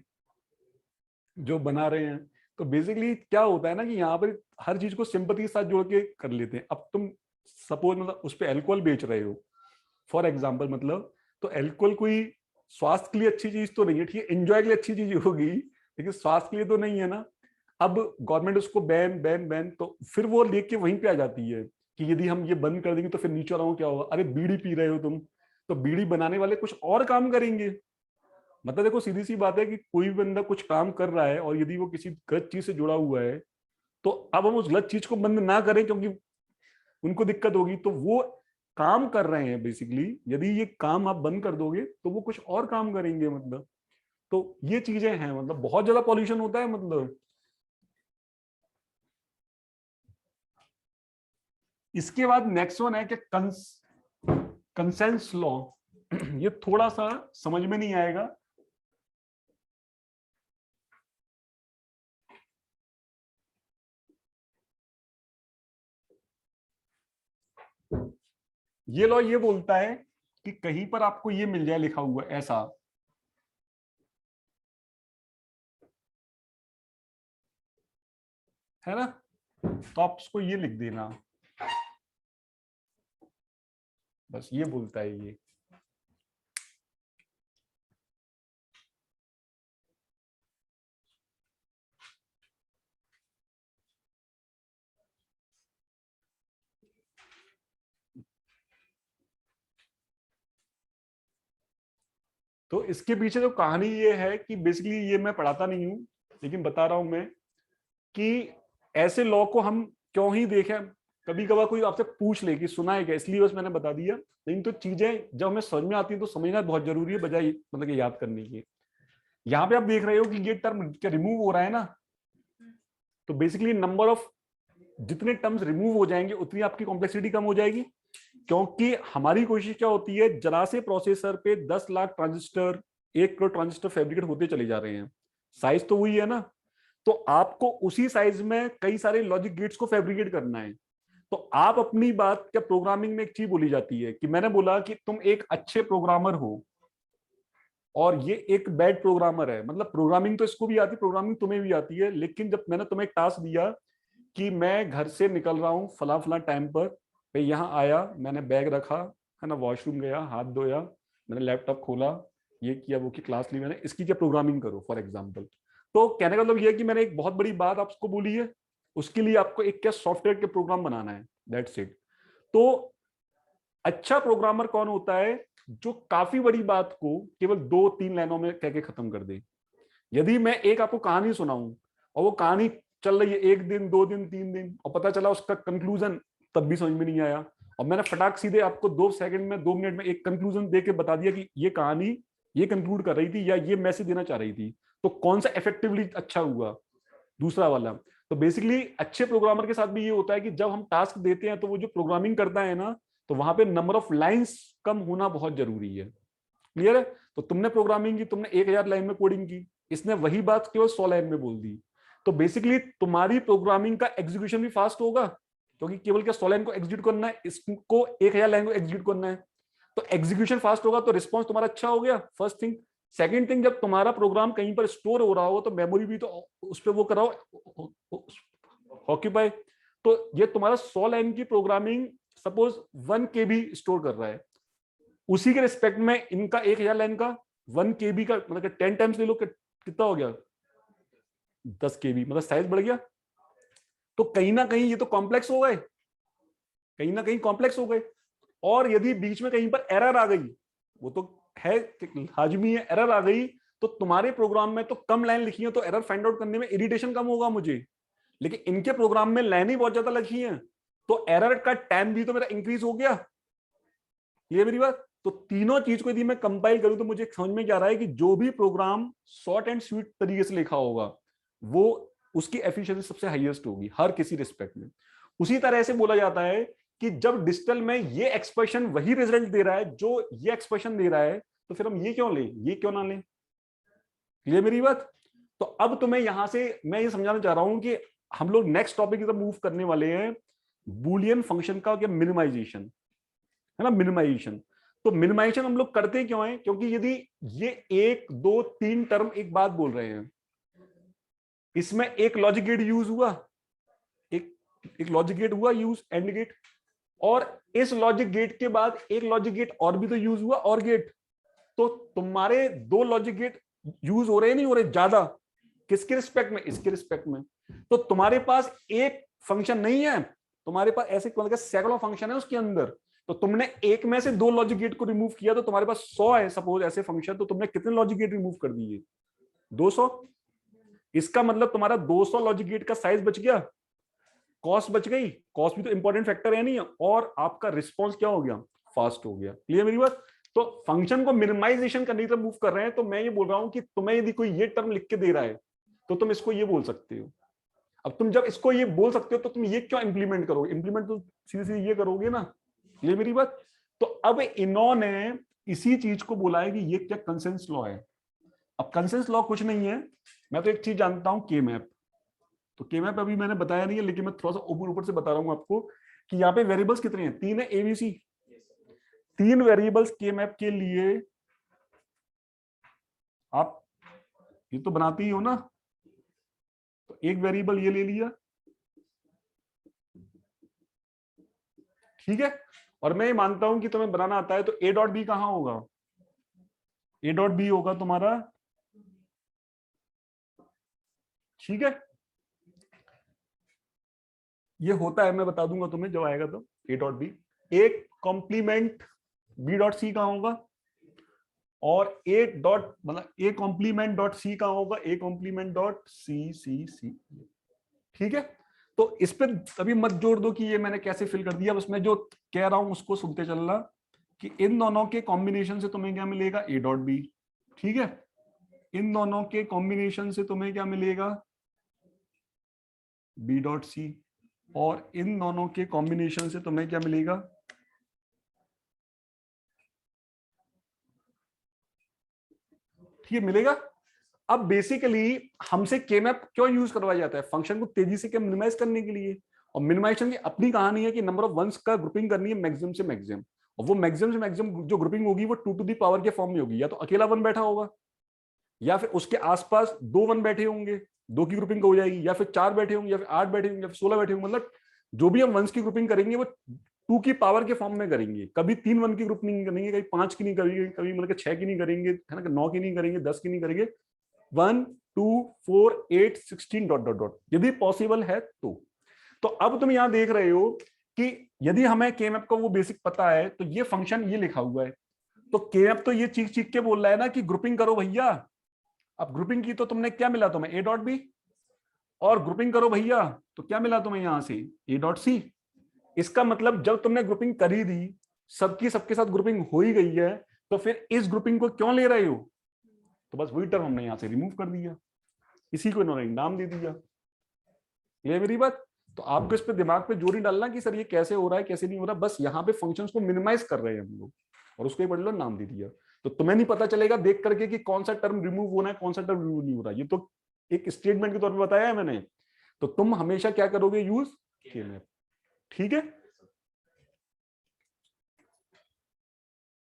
जो बना रहे हैं। तो बेसिकली क्या होता है ना कि यहाँ पर हर चीज को सिंपैथी के साथ जोड़ के कर लेते हैं। अब तुम सपोज मतलब उस पर अल्कोहल बेच रहे हो फॉर एग्जाम्पल, मतलब तो अल्कोहल कोई स्वास्थ्य के लिए अच्छी चीज तो नहीं है, ठीक है, एंजॉय के लिए अच्छी चीज होगी, लेकिन स्वास्थ्य के लिए तो नहीं है ना। अब गवर्नमेंट उसको बैन बैन बैन, तो फिर वो लेके वहीं पे आ जाती है कि यदि हम ये बंद कर देंगे तो फिर नीचे वालों को क्या होगा, अरे बीड़ी पी रहे हो तुम, तो बीड़ी बनाने वाले कुछ और काम करेंगे। मतलब देखो सीधी सी बात है कि कोई भी बंदा कुछ काम कर रहा है और यदि वो किसी गलत चीज से जुड़ा हुआ है, तो अब हम उस गलत चीज को बंद ना करें क्योंकि उनको दिक्कत होगी, तो वो काम कर रहे हैं बेसिकली, यदि ये काम आप बंद कर दोगे तो वो कुछ और काम करेंगे, मतलब तो ये चीजें हैं, मतलब बहुत ज्यादा पॉल्यूशन होता है मतलब। इसके बाद नेक्स्ट वन है कि कंसेंस लॉ। ये थोड़ा सा समझ में नहीं आएगा। ये लॉ ये बोलता है कि कहीं पर आपको ये मिल जाए लिखा हुआ ऐसा, है ना, तो आप उसको ये लिख देना, बस ये बोलता है ये। तो इसके पीछे जो कहानी ये है कि बेसिकली ये मैं पढ़ाता नहीं हूं, लेकिन बता रहा हूं मैं कि ऐसे लॉ को हम क्यों ही देखें। कभी कभार कोई आपसे पूछ ले कि सुना है क्या, इसलिए बस मैंने बता दिया। लेकिन तो चीजें जब हमें समझ में आती है तो समझना बहुत जरूरी है, बजाय मतलब कि याद करने की। यहाँ पे आप देख रहे हो कि ये टर्म क्या रिमूव हो रहा है ना, तो बेसिकली नंबर ऑफ जितने टर्म्स रिमूव हो जाएंगे उतनी आपकी कॉम्प्लेक्सिटी कम हो जाएगी। क्योंकि हमारी कोशिश क्या होती है, जरा से प्रोसेसर पे 10 lakh transistor, 1 crore transistor fabricate होते चले जा रहे हैं, साइज तो वही है ना। तो आपको उसी साइज में कई सारे लॉजिक गेट्स को फैब्रिकेट करना है। तो आप अपनी बात क्या, प्रोग्रामिंग में एक चीज बोली जाती है कि मैंने बोला कि तुम एक अच्छे प्रोग्रामर हो और ये एक बैड प्रोग्रामर है, मतलब प्रोग्रामिंग तो इसको भी आती, प्रोग्रामिंग तुम्हें भी आती है, लेकिन जब मैंने तुम्हें एक टास्क दिया कि मैं घर से निकल रहा हूँ फला फला टाइम पर, मैं यहाँ आया, मैंने बैग रखा, है ना, वॉशरूम गया, हाथ धोया, मैंने लैपटॉप खोला, ये किया वो की क्लास ली मैंने, इसकी क्या प्रोग्रामिंग करो फॉर एग्जाम्पल। तो कहने का मतलब ये है कि मैंने एक बहुत बड़ी बात आपको बोली है, उसके लिए आपको एक क्या सॉफ्टवेयर के प्रोग्राम बनाना है, दैट्स इट। तो अच्छा प्रोग्रामर कौन होता है, जो काफी बड़ी बात को केवल 2-3 लाइनों में कह के खत्म कर दे। यदि मैं एक आपको कहानी सुनाऊं और वो कहानी चल रही है 1 दिन 2 दिन 3 दिन और पता चला उसका कंक्लूजन तब भी समझ में नहीं आया, और मैंने फटाक सीधे आपको 2 सेकंड में 2 मिनट में एक कंक्लूजन दे के बता दिया कि ये कहानी ये कंक्लूड कर रही थी या ये मैसेज देना चाह रही थी, तो कौन सा इफेक्टिवली अच्छा हुआ, दूसरा वाला। तो बेसिकली अच्छे प्रोग्रामर के साथ भी ये होता है कि जब हम टास्क देते हैं तो वो जो प्रोग्रामिंग करता है ना, तो वहां पे नंबर ऑफ लाइंस कम होना बहुत जरूरी है। क्लियर है। तो तुमने प्रोग्रामिंग की, तुमने 1000 लाइन में कोडिंग की, इसने वही बात केवल 100 लाइन में बोल दी। तो बेसिकली तुम्हारी प्रोग्रामिंग का एग्जीक्यूशन भी फास्ट होगा, क्योंकि केवल क्या 100 लाइन को एग्जीक्यूट करना है, इसको 1000 लाइन को एग्जीक्यूट करना है। तो एग्जीक्यूशन फास्ट होगा तो रिस्पॉन्स तुम्हारा अच्छा हो गया, फर्स्ट थिंग। सेकेंड थिंग, जब तुम्हारा प्रोग्राम कहीं पर स्टोर हो रहा हो तो मेमोरी भी तो उस पर वो कराओ ऑक्यूपाई। तो ये तुम्हारा 100 लाइन की प्रोग्रामिंग सपोज 1 KB स्टोर कर रहा है, उसी के रिस्पेक्ट में इनका 1000 लाइन का 1 KB का मतलब 10 टाइम्स ले लो, कितना हो गया 10 KB, मतलब साइज बढ़ गया। तो कहीं ना कहीं ये तो कॉम्प्लेक्स हो गए, कहीं ना कहीं कॉम्प्लेक्स हो गए। और यदि बीच में कहीं पर एरर आ गई, वो तो है लाजमी है, एरर आ गई तो तुम्हारे प्रोग्राम में तो कम लाइन लिखी है तो एरर फाइंड आउट करने में इरिटेशन कम होगा मुझे, लेकिन इनके प्रोग्राम में लाइन ही बहुत ज्यादा लिखी है तो एरर का टाइम भी तो मेरा इंक्रीज हो गया। ये मेरी बात। तो तीनों चीज को यदि मैं कंपाइल करूं तो मुझे समझ में क्या आ रहा है कि जो भी प्रोग्राम शॉर्ट एंड स्वीट तरीके से लिखा होगा वो उसकी एफिशिएंसी सबसे हाईएस्ट होगी हर किसी रिस्पेक्ट में। उसी तरह से बोला जाता है कि जब डिजिटल में ये एक्सप्रेशन वही रिजल्ट दे रहा है जो ये एक्सप्रेशन दे रहा है, तो फिर हम ये क्यों लें, ये क्यों ना लें। ये मेरी बात। तो अब तुम्हें यहां से मैं ये समझाना चाह रहा हूं कि हम लोग नेक्स्ट टॉपिक की तरफ मूव करने वाले हैं, बूलियन फंक्शन का क्या मिनिमाइजेशन है ना, मिनिमाइजेशन। तो मिनिमाइजेशन हम लोग करते क्यों हैं, क्योंकि यदि ये एक दो तीन टर्म एक बात बोल रहे हैं, इसमें एक लॉजिक गेट यूज हुआ, एक एक लॉजिक गेट हुआ यूज, एंड गेट, और इस लॉजिक गेट के बाद एक लॉजिक गेट और भी तो यूज हुआ, और गेट। तो तुम्हारे दो लॉजिक गेट यूज हो रहे नहीं हो रहे ज्यादा, किसके रिस्पेक्ट में, इसके रिस्पेक्ट में। तो तुम्हारे पास एक फंक्शन नहीं है, तुम्हारे पास ऐसे सैकड़ों फंक्शन है उसके अंदर। तो तुमने एक में से दो लॉजिक गेट को रिमूव किया तो तुम्हारे पास 100 है सपोज ऐसे फंक्शन, तो तुमने कितने लॉजिक गेट रिमूव कर दिए, 200। इसका मतलब तुम्हारा 200 लॉजिक गेट का साइज बच गया, कॉस्ट बच गई, कॉस्ट भी तो इंपॉर्टेंट फैक्टर है नहीं, और आपका रिस्पॉन्स क्या हो गया, फास्ट हो गया। क्लियर मेरी बात। तो फंक्शन को मिनिमाइजेशन करने की तरफ मूव कर रहे हैं, तो मैं ये बोल रहा हूं कि तुम्हें यदि कोई ये टर्म लिख के दे रहा है तो तुम इसको ये बोल सकते हो। अब तुम जब इसको ये बोल सकते हो तो तुम ये क्यों इंप्लीमेंट करोगे, इंप्लीमेंट तो सीधे सीधे ये करोगे ना। ये मेरी बात। तो अब इन्होंने इसी चीज को बोला है कि ये क्या कंसेंस लॉ है। अब कंसेंस लॉ कुछ नहीं है, मैं तो एक चीज जानता हूं, के मैप। तो के मैप अभी मैंने बताया नहीं है, लेकिन मैं थोड़ा सा ऊपर ऊपर से बता रहा हूं आपको कि यहाँ पे वेरिएबल्स कितने हैं, 3 है, एबीसी। 3 वेरिएबल्स के मैप के लिए आप ये तो बनाते ही हो ना। तो एक वेरिएबल ये ले लिया, ठीक है। और मैं ये मानता हूं कि तुम्हें बनाना आता है, तो ए डॉट बी कहां होगा, ए डॉट बी होगा तुम्हारा, ठीक है। ये होता है, मैं बता दूंगा तुम्हें जब आएगा तो, ए डॉट बी। एक कॉम्प्लीमेंट बी डॉट सी कहां होगा, और ए डॉट मतलब ए कॉम्प्लीमेंट डॉट सी कहां होगा, ए कॉम्प्लीमेंट डॉट सी सी सी, ठीक है। तो इस पर अभी मत जोड़ दो कि ये मैंने कैसे फिल कर दिया, बस मैं जो कह रहा हूं उसको सुनते चलना कि इन दोनों के कॉम्बिनेशन से तुम्हें क्या मिलेगा, ए डॉट बी, ठीक है। इन दोनों के कॉम्बिनेशन से तुम्हें क्या मिलेगा, बी डॉट सी, और इन दोनों के कॉम्बिनेशन से तुम्हें क्या मिलेगा, ठीक है, मिलेगा। अब बेसिकली हमसे के मैप क्यों यूज करवाया जाता है, फंक्शन को तेजी से क्या मिनिमाइज करने के लिए। और मिनिमाइजेशन की अपनी कहानी है कि नंबर ऑफ वंस का ग्रुपिंग करनी है मैक्सिमम से मैक्सिमम, और वो मैक्सिमम से मैक्सिमम जो ग्रुपिंग होगी वो 2 टू दी पावर के फॉर्म में होगी, या तो अकेला वन बैठा होगा, या फिर उसके आसपास 2 वन बैठे होंगे, 2 की ग्रुपिंग हो जाएगी, या फिर 4 बैठे होंगे, या फिर 8 बैठे होंगे, या फिर 16 बैठे होंगे। मतलब जो भी हम वंस की ग्रुपिंग करेंगे वो 2 की पावर के फॉर्म में करेंगे, कभी 3 वन की ग्रुपिंग नहीं करेंगे, कभी 5 की नहीं करेंगे, कभी मतलब 6 की नहीं करेंगे, है ना, 9 की नहीं करेंगे, 10 की नहीं करेंगे, 1 2 4 8 16 डॉट डॉट डॉट, यदि पॉसिबल है तो। तो अब तुम यहां देख रहे हो कि यदि हमें के मैप का वो बेसिक पता है तो ये फंक्शन ये लिखा हुआ है, तो के मैप तो ये चीख चीख के बोल रहा है ना कि ग्रुपिंग करो भैया। अब ग्रुपिंग की तो तुमने क्या मिला तुम्हें, ए डॉट बी, और ग्रुपिंग करो भैया तो क्या मिला तुम्हें यहां से, ए डॉट सी। इसका मतलब जब तुमने ग्रुपिंग करी दी, सबकी सबके साथ ग्रुपिंग हो ही गई है, तो फिर इस ग्रुपिंग को क्यों ले रहे हो, तो बस वही टर्म हमने यहां से रिमूव कर दिया, इसी को इन्होंने नाम दे दिया। ये मेरी बात। तो आपको इस पे दिमाग पे जोर नहीं डालना कि सर ये कैसे हो रहा है कैसे नहीं हो रहा, बस यहाँ पे फंक्शंस को मिनिमाइज कर रहे हैं हम लोग, और उसको एक मतलब नाम दे दिया। तो तुम्हें नहीं पता चलेगा देख करके कि कौन सा टर्म रिमूव होना है कौन सा टर्म रिमूव नहीं हो रहा, ये तो एक स्टेटमेंट के तौर पर बताया है मैंने। तो तुम हमेशा क्या करोगे, यूज के मैप, ठीक है।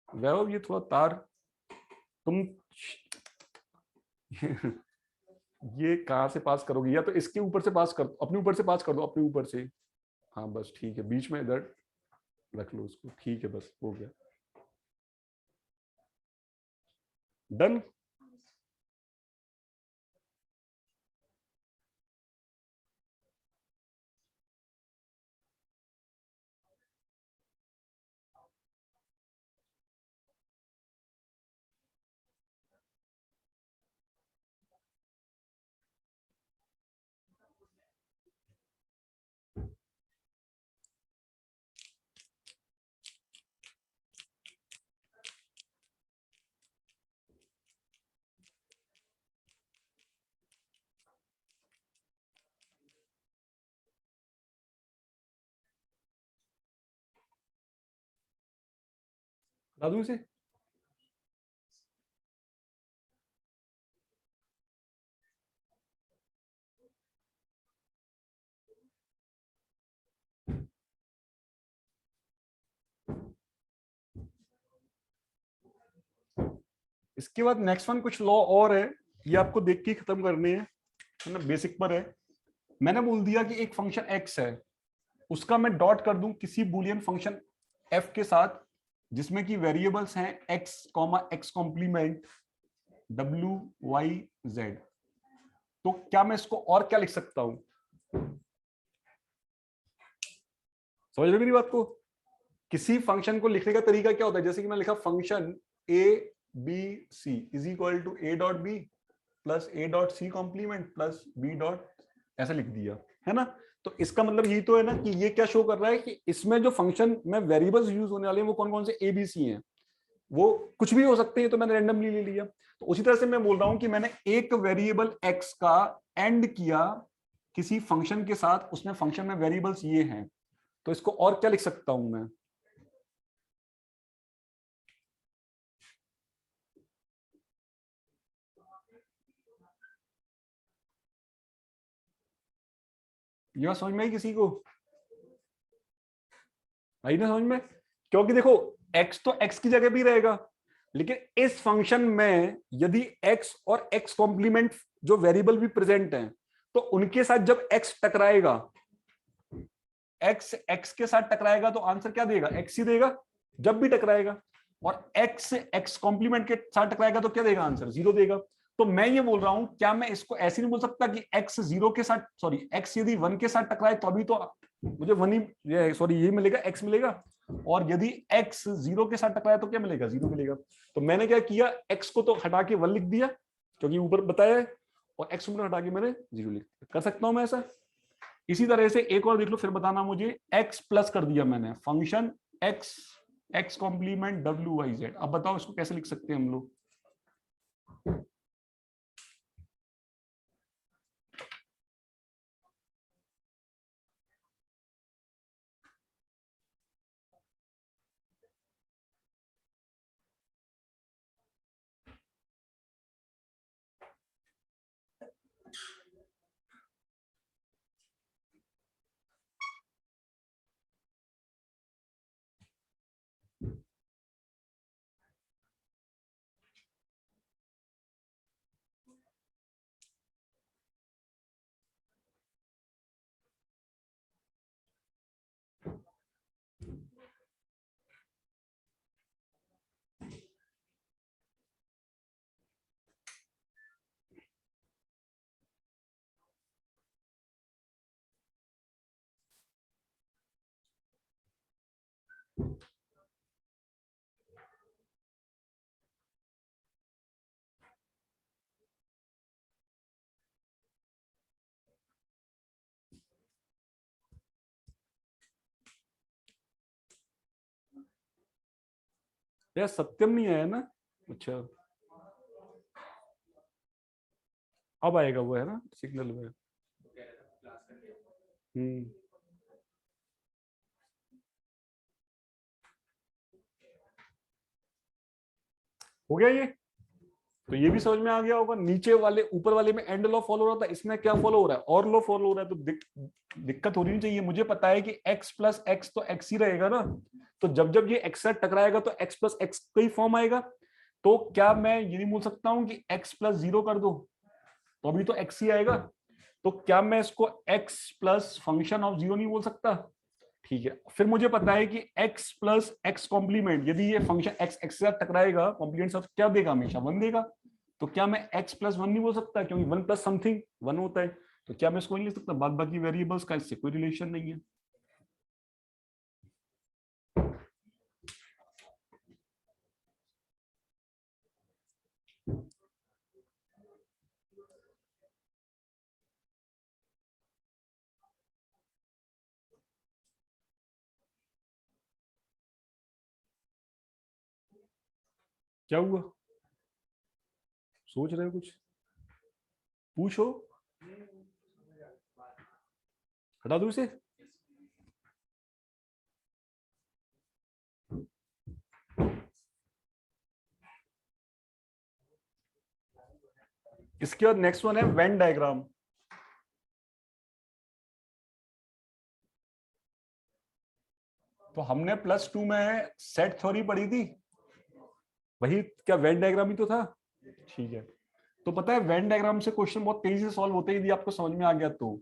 वैभव ये थोड़ा तार तुम ये कहां से पास करोगे, या तो इसके ऊपर से पास कर दो, अपने ऊपर से पास कर दो, अपने ऊपर से। हाँ बस ठीक है, बीच में इधर रख लो उसको, ठीक है, बस हो गया, डन। बता दूं इसे? इसके बाद नेक्स्ट वन कुछ लॉ और है, ये आपको देख के खत्म करने हैं, मतलब बेसिक पर है। मैंने बोल दिया कि एक फंक्शन एक्स है, उसका मैं डॉट कर दूं किसी बुलियन फंक्शन एफ के साथ जिसमें कि वेरिएबल्स हैं X comma X complement W Y Z, तो क्या मैं इसको और क्या लिख सकता हूं? समझ रहे मेरी बात को? किसी फंक्शन को लिखने का तरीका क्या होता है, जैसे कि मैं लिखा function A B C is equal to A dot B plus A dot C complement plus B dot, ऐसा लिख दिया है ना। तो इसका मतलब यही तो है ना कि ये क्या शो कर रहा है कि इसमें जो फंक्शन में वेरिएबल्स यूज होने वाले हैं वो कौन कौन से ए बी सी हैं, वो कुछ भी हो सकते हैं, तो मैंने रैंडमली ले लिया। तो उसी तरह से मैं बोल रहा हूं कि मैंने एक वेरिएबल एक्स का एंड किया किसी फंक्शन के साथ, उसमें फंक्शन में वेरिएबल्स ये हैं, तो इसको और क्या लिख सकता हूं मैं? ये बात समझ में आई किसी को? आई ना समझ में? क्योंकि देखो x तो x की जगह भी रहेगा, लेकिन इस फंक्शन में यदि x और x कॉम्प्लीमेंट जो वेरिएबल भी प्रेजेंट हैं, तो उनके साथ जब x टकराएगा, x x के साथ टकराएगा तो आंसर क्या देगा? x ही देगा जब भी टकराएगा। और x x कॉम्प्लीमेंट के साथ टकराएगा तो क्या देगा? आंसर 0 देगा। तो मैं ये बोल रहा हूं, क्या मैं इसको ऐसे नहीं बोल सकता कि x 0 के साथ, सॉरी x यदि 1 के साथ टकराए तो अभी तो मुझे 1 ही, सॉरी ये मिलेगा, x मिलेगा, और यदि x 0 के साथ टकराए तो क्या मिलेगा? 0 मिलेगा। तो मैंने क्या किया, x को तो हटा के 1 लिख दिया क्योंकि ऊपर बताया है, और x को हटा के मैंने 0 लिख दिया। कर सकता हूं मैं ऐसा? इसी तरह से एक और देख लो, फिर बताना मुझे। x प्लस कर दिया मैंने function x x complement W Y Z, अब बताओ इसको कैसे लिख सकते हैं हम लोग? यार सत्यम नहीं आया ना? अच्छा, अब आएगा वो, है ना सिग्नल में। हम्म, हो गया ये? तो ये भी समझ में आ गया होगा। नीचे वाले ऊपर वाले में एंड लॉ फॉलो हो रहा था, इसमें क्या फॉलो हो रहा है? और लॉ फॉलो हो रहा है। तो दिक्कत हो रही नहीं चाहिए। मुझे पता है कि x प्लस एक्स तो x ही रहेगा ना, तो जब जब ये x से टकराएगा तो x प्लस एक्स का ही फॉर्म आएगा। तो क्या मैं ये नहीं बोल सकता हूँ कि x प्लस 0 कर दो, तो अभी तो x ही आएगा। तो क्या मैं इसको x प्लस फंक्शन ऑफ 0 नहीं बोल सकता? ठीक है, फिर मुझे पता है कि x प्लस एक्स कॉम्प्लीमेंट, यदि ये फंक्शन x x से टकराएगा कॉम्प्लीमेंट सब क्या देगा? हमेशा 1 देगा। तो क्या मैं x प्लस 1 नहीं बोल सकता? क्योंकि 1 प्लस समथिंग 1 होता है। तो क्या मैं इसको नहीं लिख सकता? बाद बाकी वेरिएबल्स का इससे कोई रिलेशन नहीं है। क्या हुआ? सोच रहे हो कुछ? पूछो, हटा दो इसे। इसके बाद नेक्स्ट वन है वेन डायग्राम। तो हमने +2 में सेट थ्योरी पढ़ी थी, वही क्या वेन डायग्राम ही तो था। ठीक है, तो पता है वेन डायग्राम से क्वेश्चन बहुत तेजी से सॉल्व होते हैं यदि आपको समझ में आ गया तो।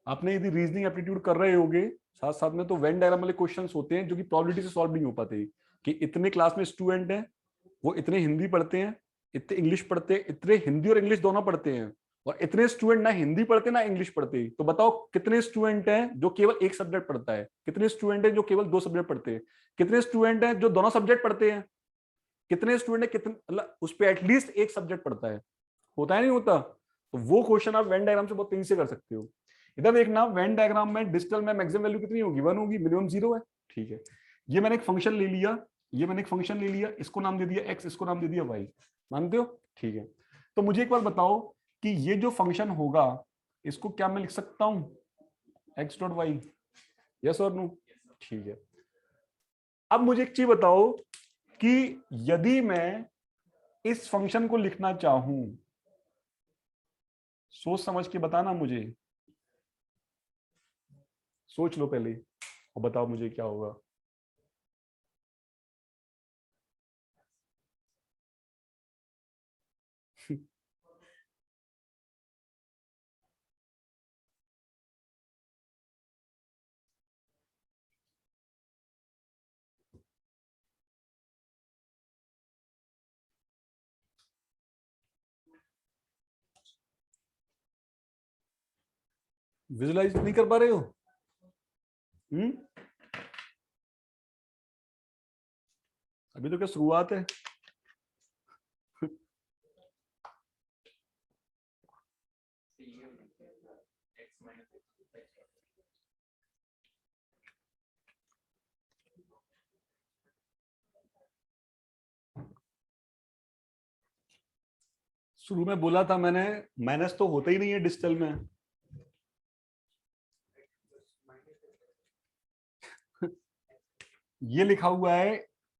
आपने यदि रीजनिंग एप्टीट्यूड कर रहे होगे साथ साथ में, तो वेन डायग्राम वाले क्वेश्चंस होते हैं जो कि प्रोबेबिलिटी से सॉल्व नहीं हो पाते, कि इतने क्लास में स्टूडेंट हैं, वो इतने हिंदी पढ़ते हैं, इतने इंग्लिश पढ़ते हैं, इतने हिंदी और इंग्लिश दोनों पढ़ते हैं, और इतने स्टूडेंट ना हिंदी पढ़ते ना इंग्लिश पढ़ते। तो बताओ कितने स्टूडेंट हैं जो केवल एक सब्जेक्ट पढ़ता है, कितने स्टूडेंट हैं जो केवल 2 सब्जेक्ट पढ़ते हैं, कितने स्टूडेंट हैं जो दोनों सब्जेक्ट पढ़ते हैं, कितने स्टूडेंट है कितने, मतलब उस पर एटलीस्ट एक सब्जेक्ट पढ़ता है। होता है नहीं होता? तो वो क्वेश्चन आप वेन डायग्राम से बहुत तेजी से कर सकते हो। इधर देखना, वेन डायग्राम में डिजिटल में मैक्सिमम वैल्यू कितनी होगी, 1 होगी, मिनिमम 0 है। ठीक है, ये मैंने एक फंक्शन ले लिया, ये मैंने एक फंक्शन ले लिया, इसको नाम दे दिया x, इसको नाम दे दिया y। मानते हो? ठीक है, तो मुझे एक बार बताओ कि ये जो फंक्शन होगा इसको क्या मैं लिख सकता हूं, x.y, यस और नो? ठीक है, अब मुझे एक चीज बताओ कि यदि मैं इस फंक्शन को लिखना चाहूं, सोच समझ के बताना मुझे, सोच लो पहले और बताओ मुझे क्या होगा। विजुलाइज नहीं कर पा रहे हो? अभी तो क्या शुरुआत है। शुरू में बोला था मैंने, माइनस तो होता ही नहीं है डिजिटल में। ये लिखा हुआ है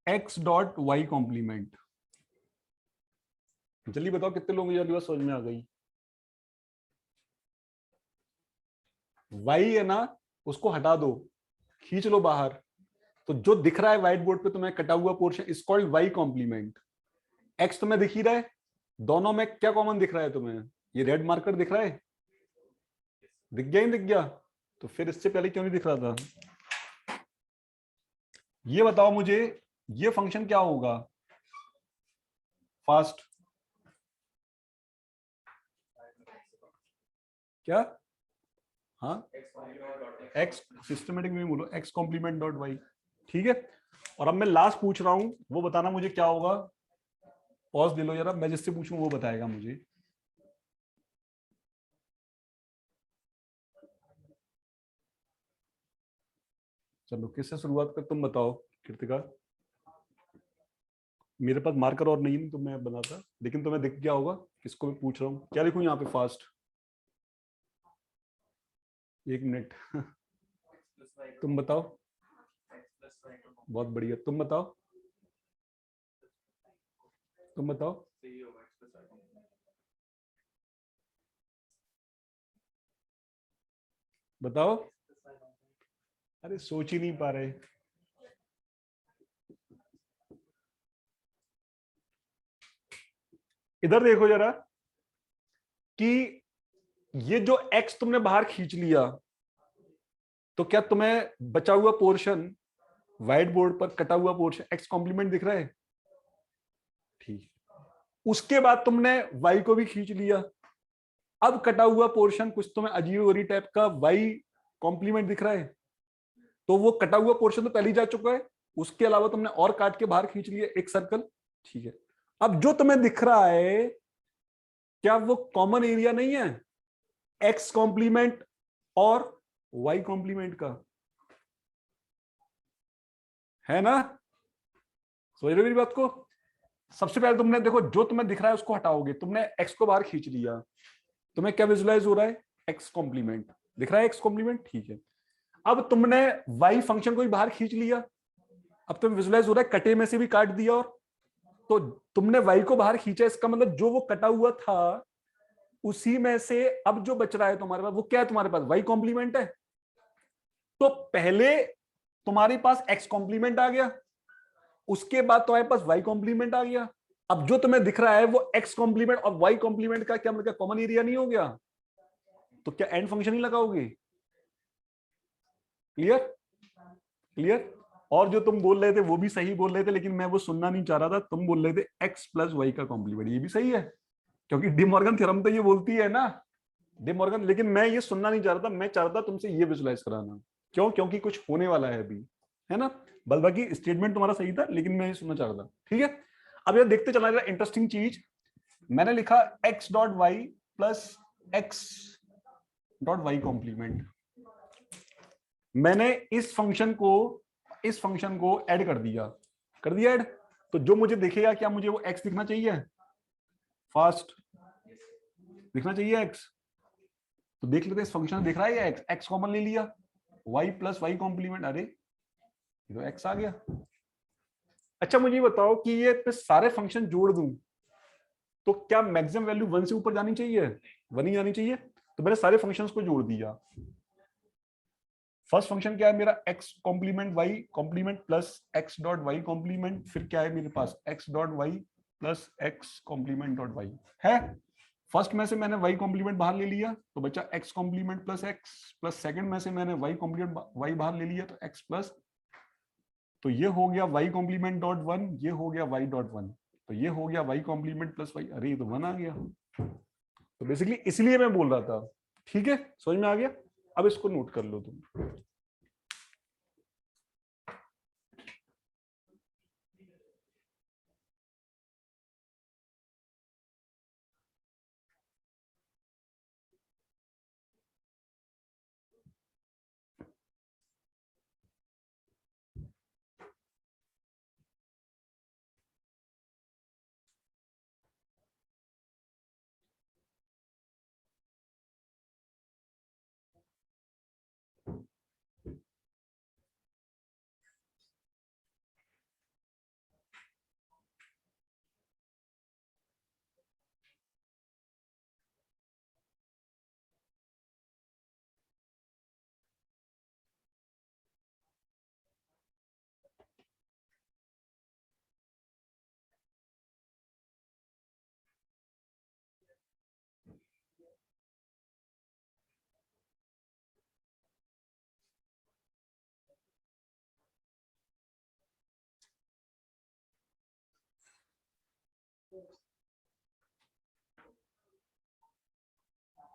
x.y कॉम्प्लीमेंट। जल्दी बताओ कितने लोगों को बात समझ में आ गई? y है ना, उसको हटा दो, खींच लो बाहर, तो जो दिख रहा है व्हाइट बोर्ड पे तुम्हें कटा हुआ portion is called y complement. x तुम्हें दिख ही रहा है, दोनों में क्या कॉमन दिख रहा है तुम्हें? ये रेड मार्कर दिख रहा है, दिख गया ही दिख गया, तो फिर इससे पहले क्यों नहीं दिख रहा था? ये बताओ मुझे, ये फंक्शन क्या होगा फास्ट? क्या? हाँ, एक्स सिस्टमेटिक में बोलो, एक्स कॉम्प्लीमेंट डॉट वाई। ठीक है, और अब मैं लास्ट पूछ रहा हूं, वो बताना मुझे क्या होगा। पॉज दे लो जरा, मैं जिससे पूछूं वो बताएगा मुझे। चलो किससे शुरुआत कर, तुम बताओ कृतिका। मेरे पास मार्कर और नहीं तो मैं बनाता, लेकिन तुम्हें दिख गया होगा किसको मैं पूछ रहा हूँ। क्या लिखूं यहाँ पे फास्ट? 1 मिनट। तुम बताओ। बहुत बढ़िया, तुम बताओ, तुम बताओ। बताओ, अरे सोच ही नहीं पा रहे। इधर देखो जरा कि ये जो x तुमने बाहर खींच लिया, तो क्या तुम्हें बचा हुआ पोर्शन व्हाइट बोर्ड पर कटा हुआ पोर्शन x कॉम्प्लीमेंट दिख रहा है? ठीक, उसके बाद तुमने y को भी खींच लिया, अब कटा हुआ पोर्शन कुछ तुम्हें अजीब वरी टाइप का y कॉम्प्लीमेंट दिख रहा है। तो वो कटा हुआ पोर्शन तो पहले ही जा चुका है, उसके अलावा तुमने और काट के बाहर खींच लिया एक सर्कल। ठीक है, अब जो तुम्हें दिख रहा है क्या वो कॉमन एरिया नहीं है x कॉम्प्लीमेंट और y कॉम्प्लीमेंट का? है ना? समझ रहे हो मेरी बात को? सबसे पहले तुमने देखो, जो तुम्हें दिख रहा है उसको हटाओगे, तुमने x को बाहर खींच लिया, तुम्हें क्या विजुलाइज हो रहा है? x कॉम्प्लीमेंट दिख रहा है, x कॉम्प्लीमेंट। ठीक है, अब तुमने y फंक्शन को भी बाहर खींच लिया, अब तुम्हें विजुलाइज हो रहा है कटे में से भी काट दिया, और तो तुमने y को बाहर खींचा, इसका मतलब जो वो कटा हुआ था उसी में से अब जो बच रहा है तुम्हारे पास, वो क्या है तुम्हारे पास? वाई कॉम्प्लीमेंट है। तो पहले तुम्हारे पास एक्स कॉम्प्लीमेंट आ गया, उसके बाद तुम्हारे पास वाई कॉम्प्लीमेंट आ गया। अब जो तुम्हें दिख रहा है वो एक्स कॉम्प्लीमेंट और वाई कॉम्प्लीमेंट का क्या मतलब कॉमन एरिया नहीं हो गया? तो क्या एंड फंक्शन ही लगाओगे? क्लियर? क्लियर? और जो तुम बोल रहे थे वो भी सही बोल रहे थे, लेकिन मैं वो सुनना नहीं चाह रहा था। तुम बोल रहे थे एक्स प्लस वाई का कॉम्प्लीमेंट, ये भी सही है क्योंकि डी मॉर्गन थ्योरम तो ये बोलती है ना, डी मॉर्गन। लेकिन मैं ये सुनना नहीं चाह रहा था, मैं चाह रहा था तुमसे ये विजुलाइज कराना। क्यों? क्योंकि कुछ होने वाला है अभी, है ना। बस बाकी स्टेटमेंट तुम्हारा सही था, लेकिन मैं ये सुनना चाह रहा था। ठीक है, अब यार देखते चला जाएगा इंटरेस्टिंग चीज। मैंने लिखा X dot Y plus X dot Y complement. मैंने इस फंक्शन को ऐड कर दिया ऐड। तो जो मुझे दिखेगा, क्या मुझे वो एक्स दिखना चाहिए? फास्ट दिखना चाहिए एक्स। तो देख लेते हैं इस फंक्शन दिख रहा है या एक्स? एक्स कॉमन ले लिया, वाई प्लस वाई कॉम्प्लीमेंट, अरे ये तो एक्स आ गया। अच्छा मुझे ये बताओ कि ये पे सारे फंक्शन जोड़ दूं तो क्या मैक्सिमम वैल्यू 1 से ऊपर जानी चाहिए? 1 ही जानी चाहिए। तो मैंने सारे फंक्शंस को जोड़ दिया। फर्स्ट फंक्शन क्या है मेरा? X complement Y complement plus X dot Y complement. फिर क्या है मेरे पास? X dot Y plus X complement dot Y है। फर्स्ट में से मैंने वाई कॉम्प्लीमेंट बाहर ले लिया तो बचा X complement plus X, plus second में से मैंने वाई कॉम्प्लीमेंट वाई बाहर ले लिया तो एक्स प्लस। तो ये हो गया वाई कॉम्प्लीमेंट डॉट वन, ये हो गया वाई डॉट वन। तो ये हो गया वाई कॉम्प्लीमेंट प्लस वाई, अरे ये तो वन आ गया। तो बेसिकली इसलिए मैं बोल रहा था। ठीक है, समझ में आ गया? अब इसको नोट कर लो तुम।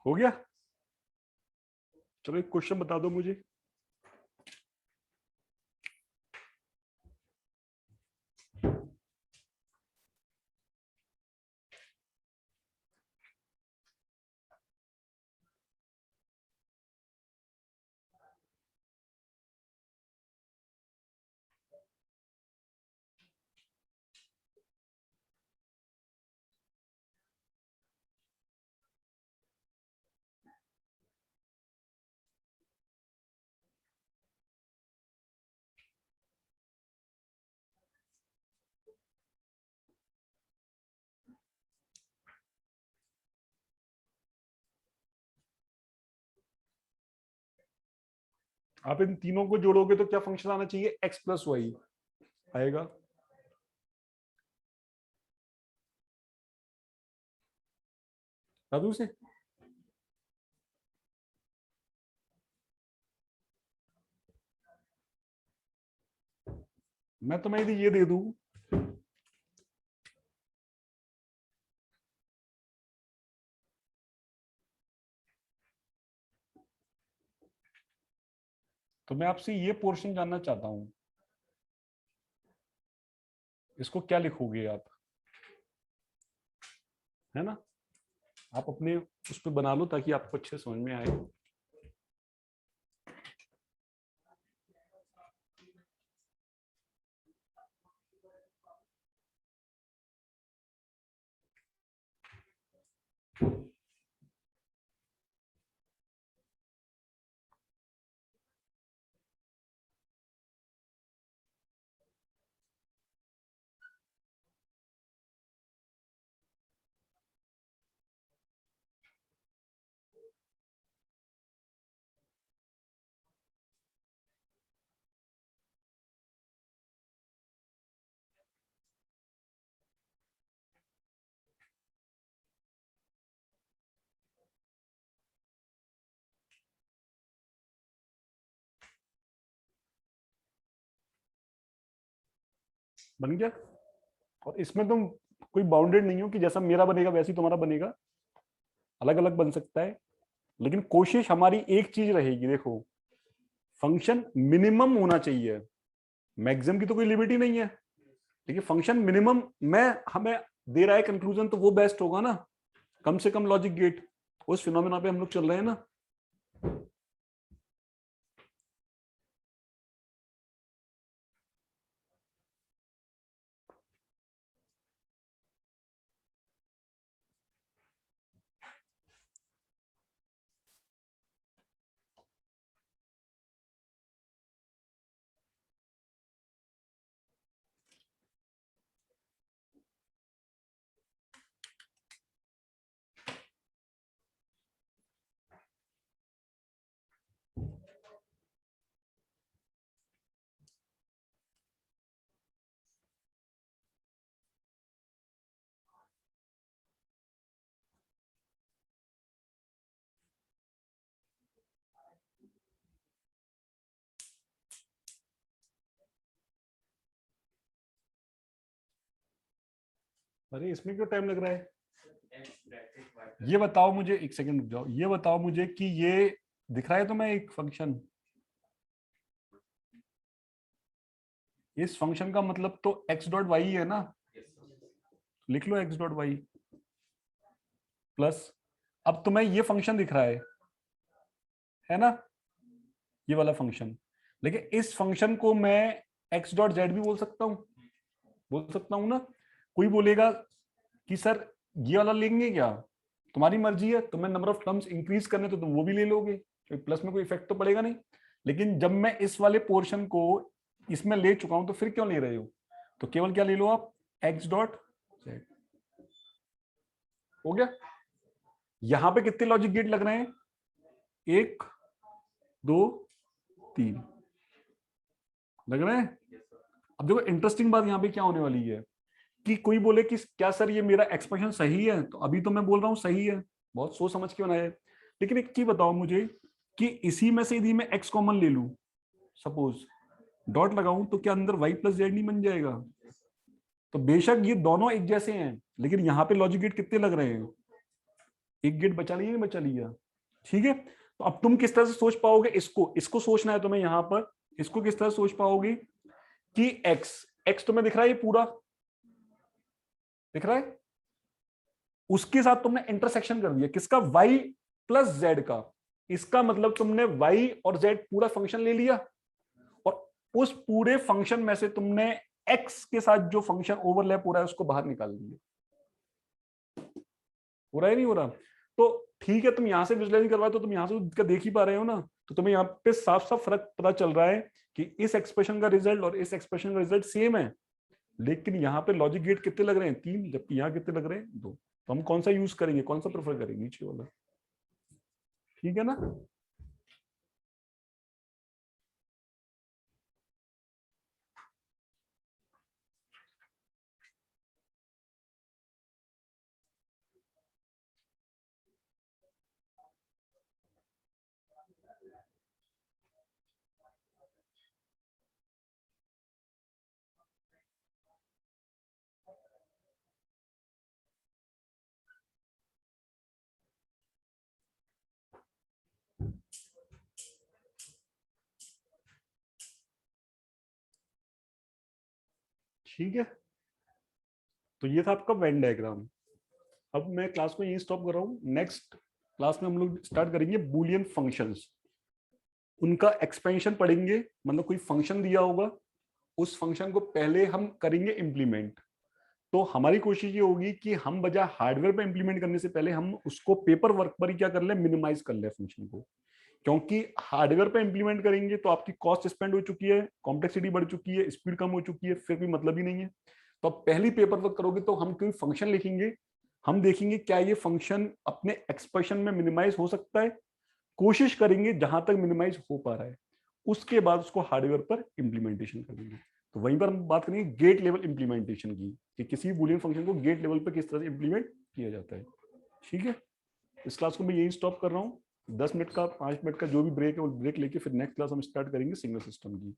हो गया? चलो एक क्वेश्चन बता दो मुझे। आप इन तीनों को जोड़ोगे तो क्या फंक्शन आना चाहिए? एक्स प्लस वाई आएगा। दादू से मैं तुम्हें यदि ये दे दूं तो मैं आपसे ये पोर्शन जानना चाहता हूं, इसको क्या लिखोगे आप? है ना, आप अपने उस पर बना लो ताकि आपको अच्छे समझ में आए। बन गया। और इसमें तुम कोई बाउंडेड नहीं हो कि जैसा मेरा बनेगा वैसे ही तुम्हारा बनेगा, अलग अलग बन सकता है। लेकिन कोशिश हमारी एक चीज रहेगी, देखो फंक्शन मिनिमम होना चाहिए, मैक्सिमम की तो कोई लिमिट ही नहीं है, लेकिन फंक्शन मिनिमम में हमें दे रहा है कंक्लूजन, तो वो बेस्ट होगा ना, कम से कम लॉजिक गेट। उस फिनोमेना पे हम लोग चल रहे हैं ना। अरे इसमें क्यों टाइम लग रहा है? ये बताओ मुझे, एक सेकंड रुक जाओ, ये बताओ मुझे कि ये दिख रहा है तुम्हें एक फंक्शन, इस फंक्शन का मतलब तो एक्स डॉट वाई है ना, लिख लो एक्स डॉट वाई प्लस, अब तुम्हें ये फंक्शन दिख रहा है ना, ये वाला फंक्शन। लेकिन इस फंक्शन को मैं एक्स डॉट जेड भी बोल सकता हूं ना। कोई बोलेगा कि सर ये वाला लेंगे क्या, तुम्हारी मर्जी है, तुम्हें नंबर ऑफ टर्म्स इंक्रीज करने तो तुम वो भी ले लोगे, क्योंकि प्लस में कोई इफेक्ट तो पड़ेगा नहीं। लेकिन जब मैं इस वाले पोर्शन को इसमें ले चुका हूं तो फिर क्यों ले रहे हो, तो केवल क्या ले लो आप, एक्स डॉट जेड। हो गया। यहां पे कितने लॉजिक गेट लग रहे हैं, 1 2 3 लग रहे हैं। अब देखो इंटरेस्टिंग बात यहाँ पे क्या होने वाली है कि कोई बोले कि क्या सर ये मेरा एक्सप्रेशन सही है, तो अभी तो मैं बोल रहा हूँ सही है, बहुत सोच समझ के बनाया है। लेकिन एक चीज बताओ मुझे कि इसी में से यदि मैं एक्स कॉमन ले लूं, सपोज डॉट लगाऊं, तो क्या अंदर वाई प्लस जेड नहीं बन जाएगा? तो बेशक ये दोनों एक जैसे हैं, लेकिन यहाँ पे लॉजिक गेट कितने लग रहे हैं, एक गेट बचा लिया, नहीं बचा लिया। ठीक है, तो अब तुम किस तरह से सोच पाओगे, इसको इसको सोचना है तुम्हें यहाँ पर, इसको किस तरह सोच पाओगे कि एक्स एक्स तुम्हें दिख रहा है, ये पूरा दिख रहा है, उसके साथ तुमने इंटरसेक्शन कर दिया किसका, y प्लस जेड का। इसका मतलब तुमने y और z पूरा फंक्शन ले लिया, और उस पूरे फंक्शन में से तुमने x के साथ जो फंक्शन ओवरलैप हो रहा है उसको बाहर निकाल दिया। हो रहा है नहीं हो रहा? तो ठीक है, तुम यहां से विजुलाइज करवा तो तुम यहां से देख ही पा रहे हो ना, तो तुम्हें यहाँ पे साफ साफ फर्क पता चल रहा है कि इस एक्सप्रेशन का रिजल्ट और इस एक्सप्रेशन का रिजल्ट सेम है। लेकिन यहाँ पे लॉजिक गेट कितने लग रहे हैं, 3, जबकि यहाँ कितने लग रहे हैं, 2। तो हम कौन सा यूज करेंगे, कौन सा प्रेफर करेंगे, नीचे वाला। ठीक है ना। ठीक है, तो ये था आपका वेन डायग्राम। अब मैं क्लास को यही स्टॉप कर रहा हूँ, नेक्स्ट क्लास में हम लोग स्टार्ट करेंगे बूलियन फंक्शंस, उनका एक्सपेंशन पढ़ेंगे। मतलब कोई फंक्शन दिया होगा, उस फंक्शन को पहले हम करेंगे इम्प्लीमेंट। तो हमारी कोशिश ये होगी कि हम बजाय हार्डवेयर पे इम्प्लीमेंट करने से पहले हम उसको पेपर वर्क पर ही क्या कर ले, मिनिमाइज कर ले फंक्शन को। क्योंकि हार्डवेयर पे इंप्लीमेंट करेंगे तो आपकी कॉस्ट स्पेंड हो चुकी है, कॉम्प्लेक्सिटी बढ़ चुकी है, स्पीड कम हो चुकी है, फिर कोई मतलब ही नहीं है। तो आप पहली पेपर वर्क करोगे तो हम कोई फंक्शन लिखेंगे, हम देखेंगे क्या ये फंक्शन अपने एक्सप्रेशन में मिनिमाइज हो सकता है, कोशिश करेंगे जहां तक मिनिमाइज हो पा रहा है, उसके बाद उसको हार्डवेयर पर इंप्लीमेंटेशन करेंगे। तो वहीं पर हम बात करेंगे गेट लेवल इंप्लीमेंटेशन की, कि किसी बूलियन फंक्शन को गेट लेवल पर किस तरह से इंप्लीमेंट किया जाता है। ठीक है, इस क्लास को मैं यही स्टॉप कर रहा हूँ। 10 मिनट का 5 मिनट का जो भी ब्रेक है वो ब्रेक लेके फिर नेक्स्ट क्लास हम स्टार्ट करेंगे सिग्नल सिस्टम की।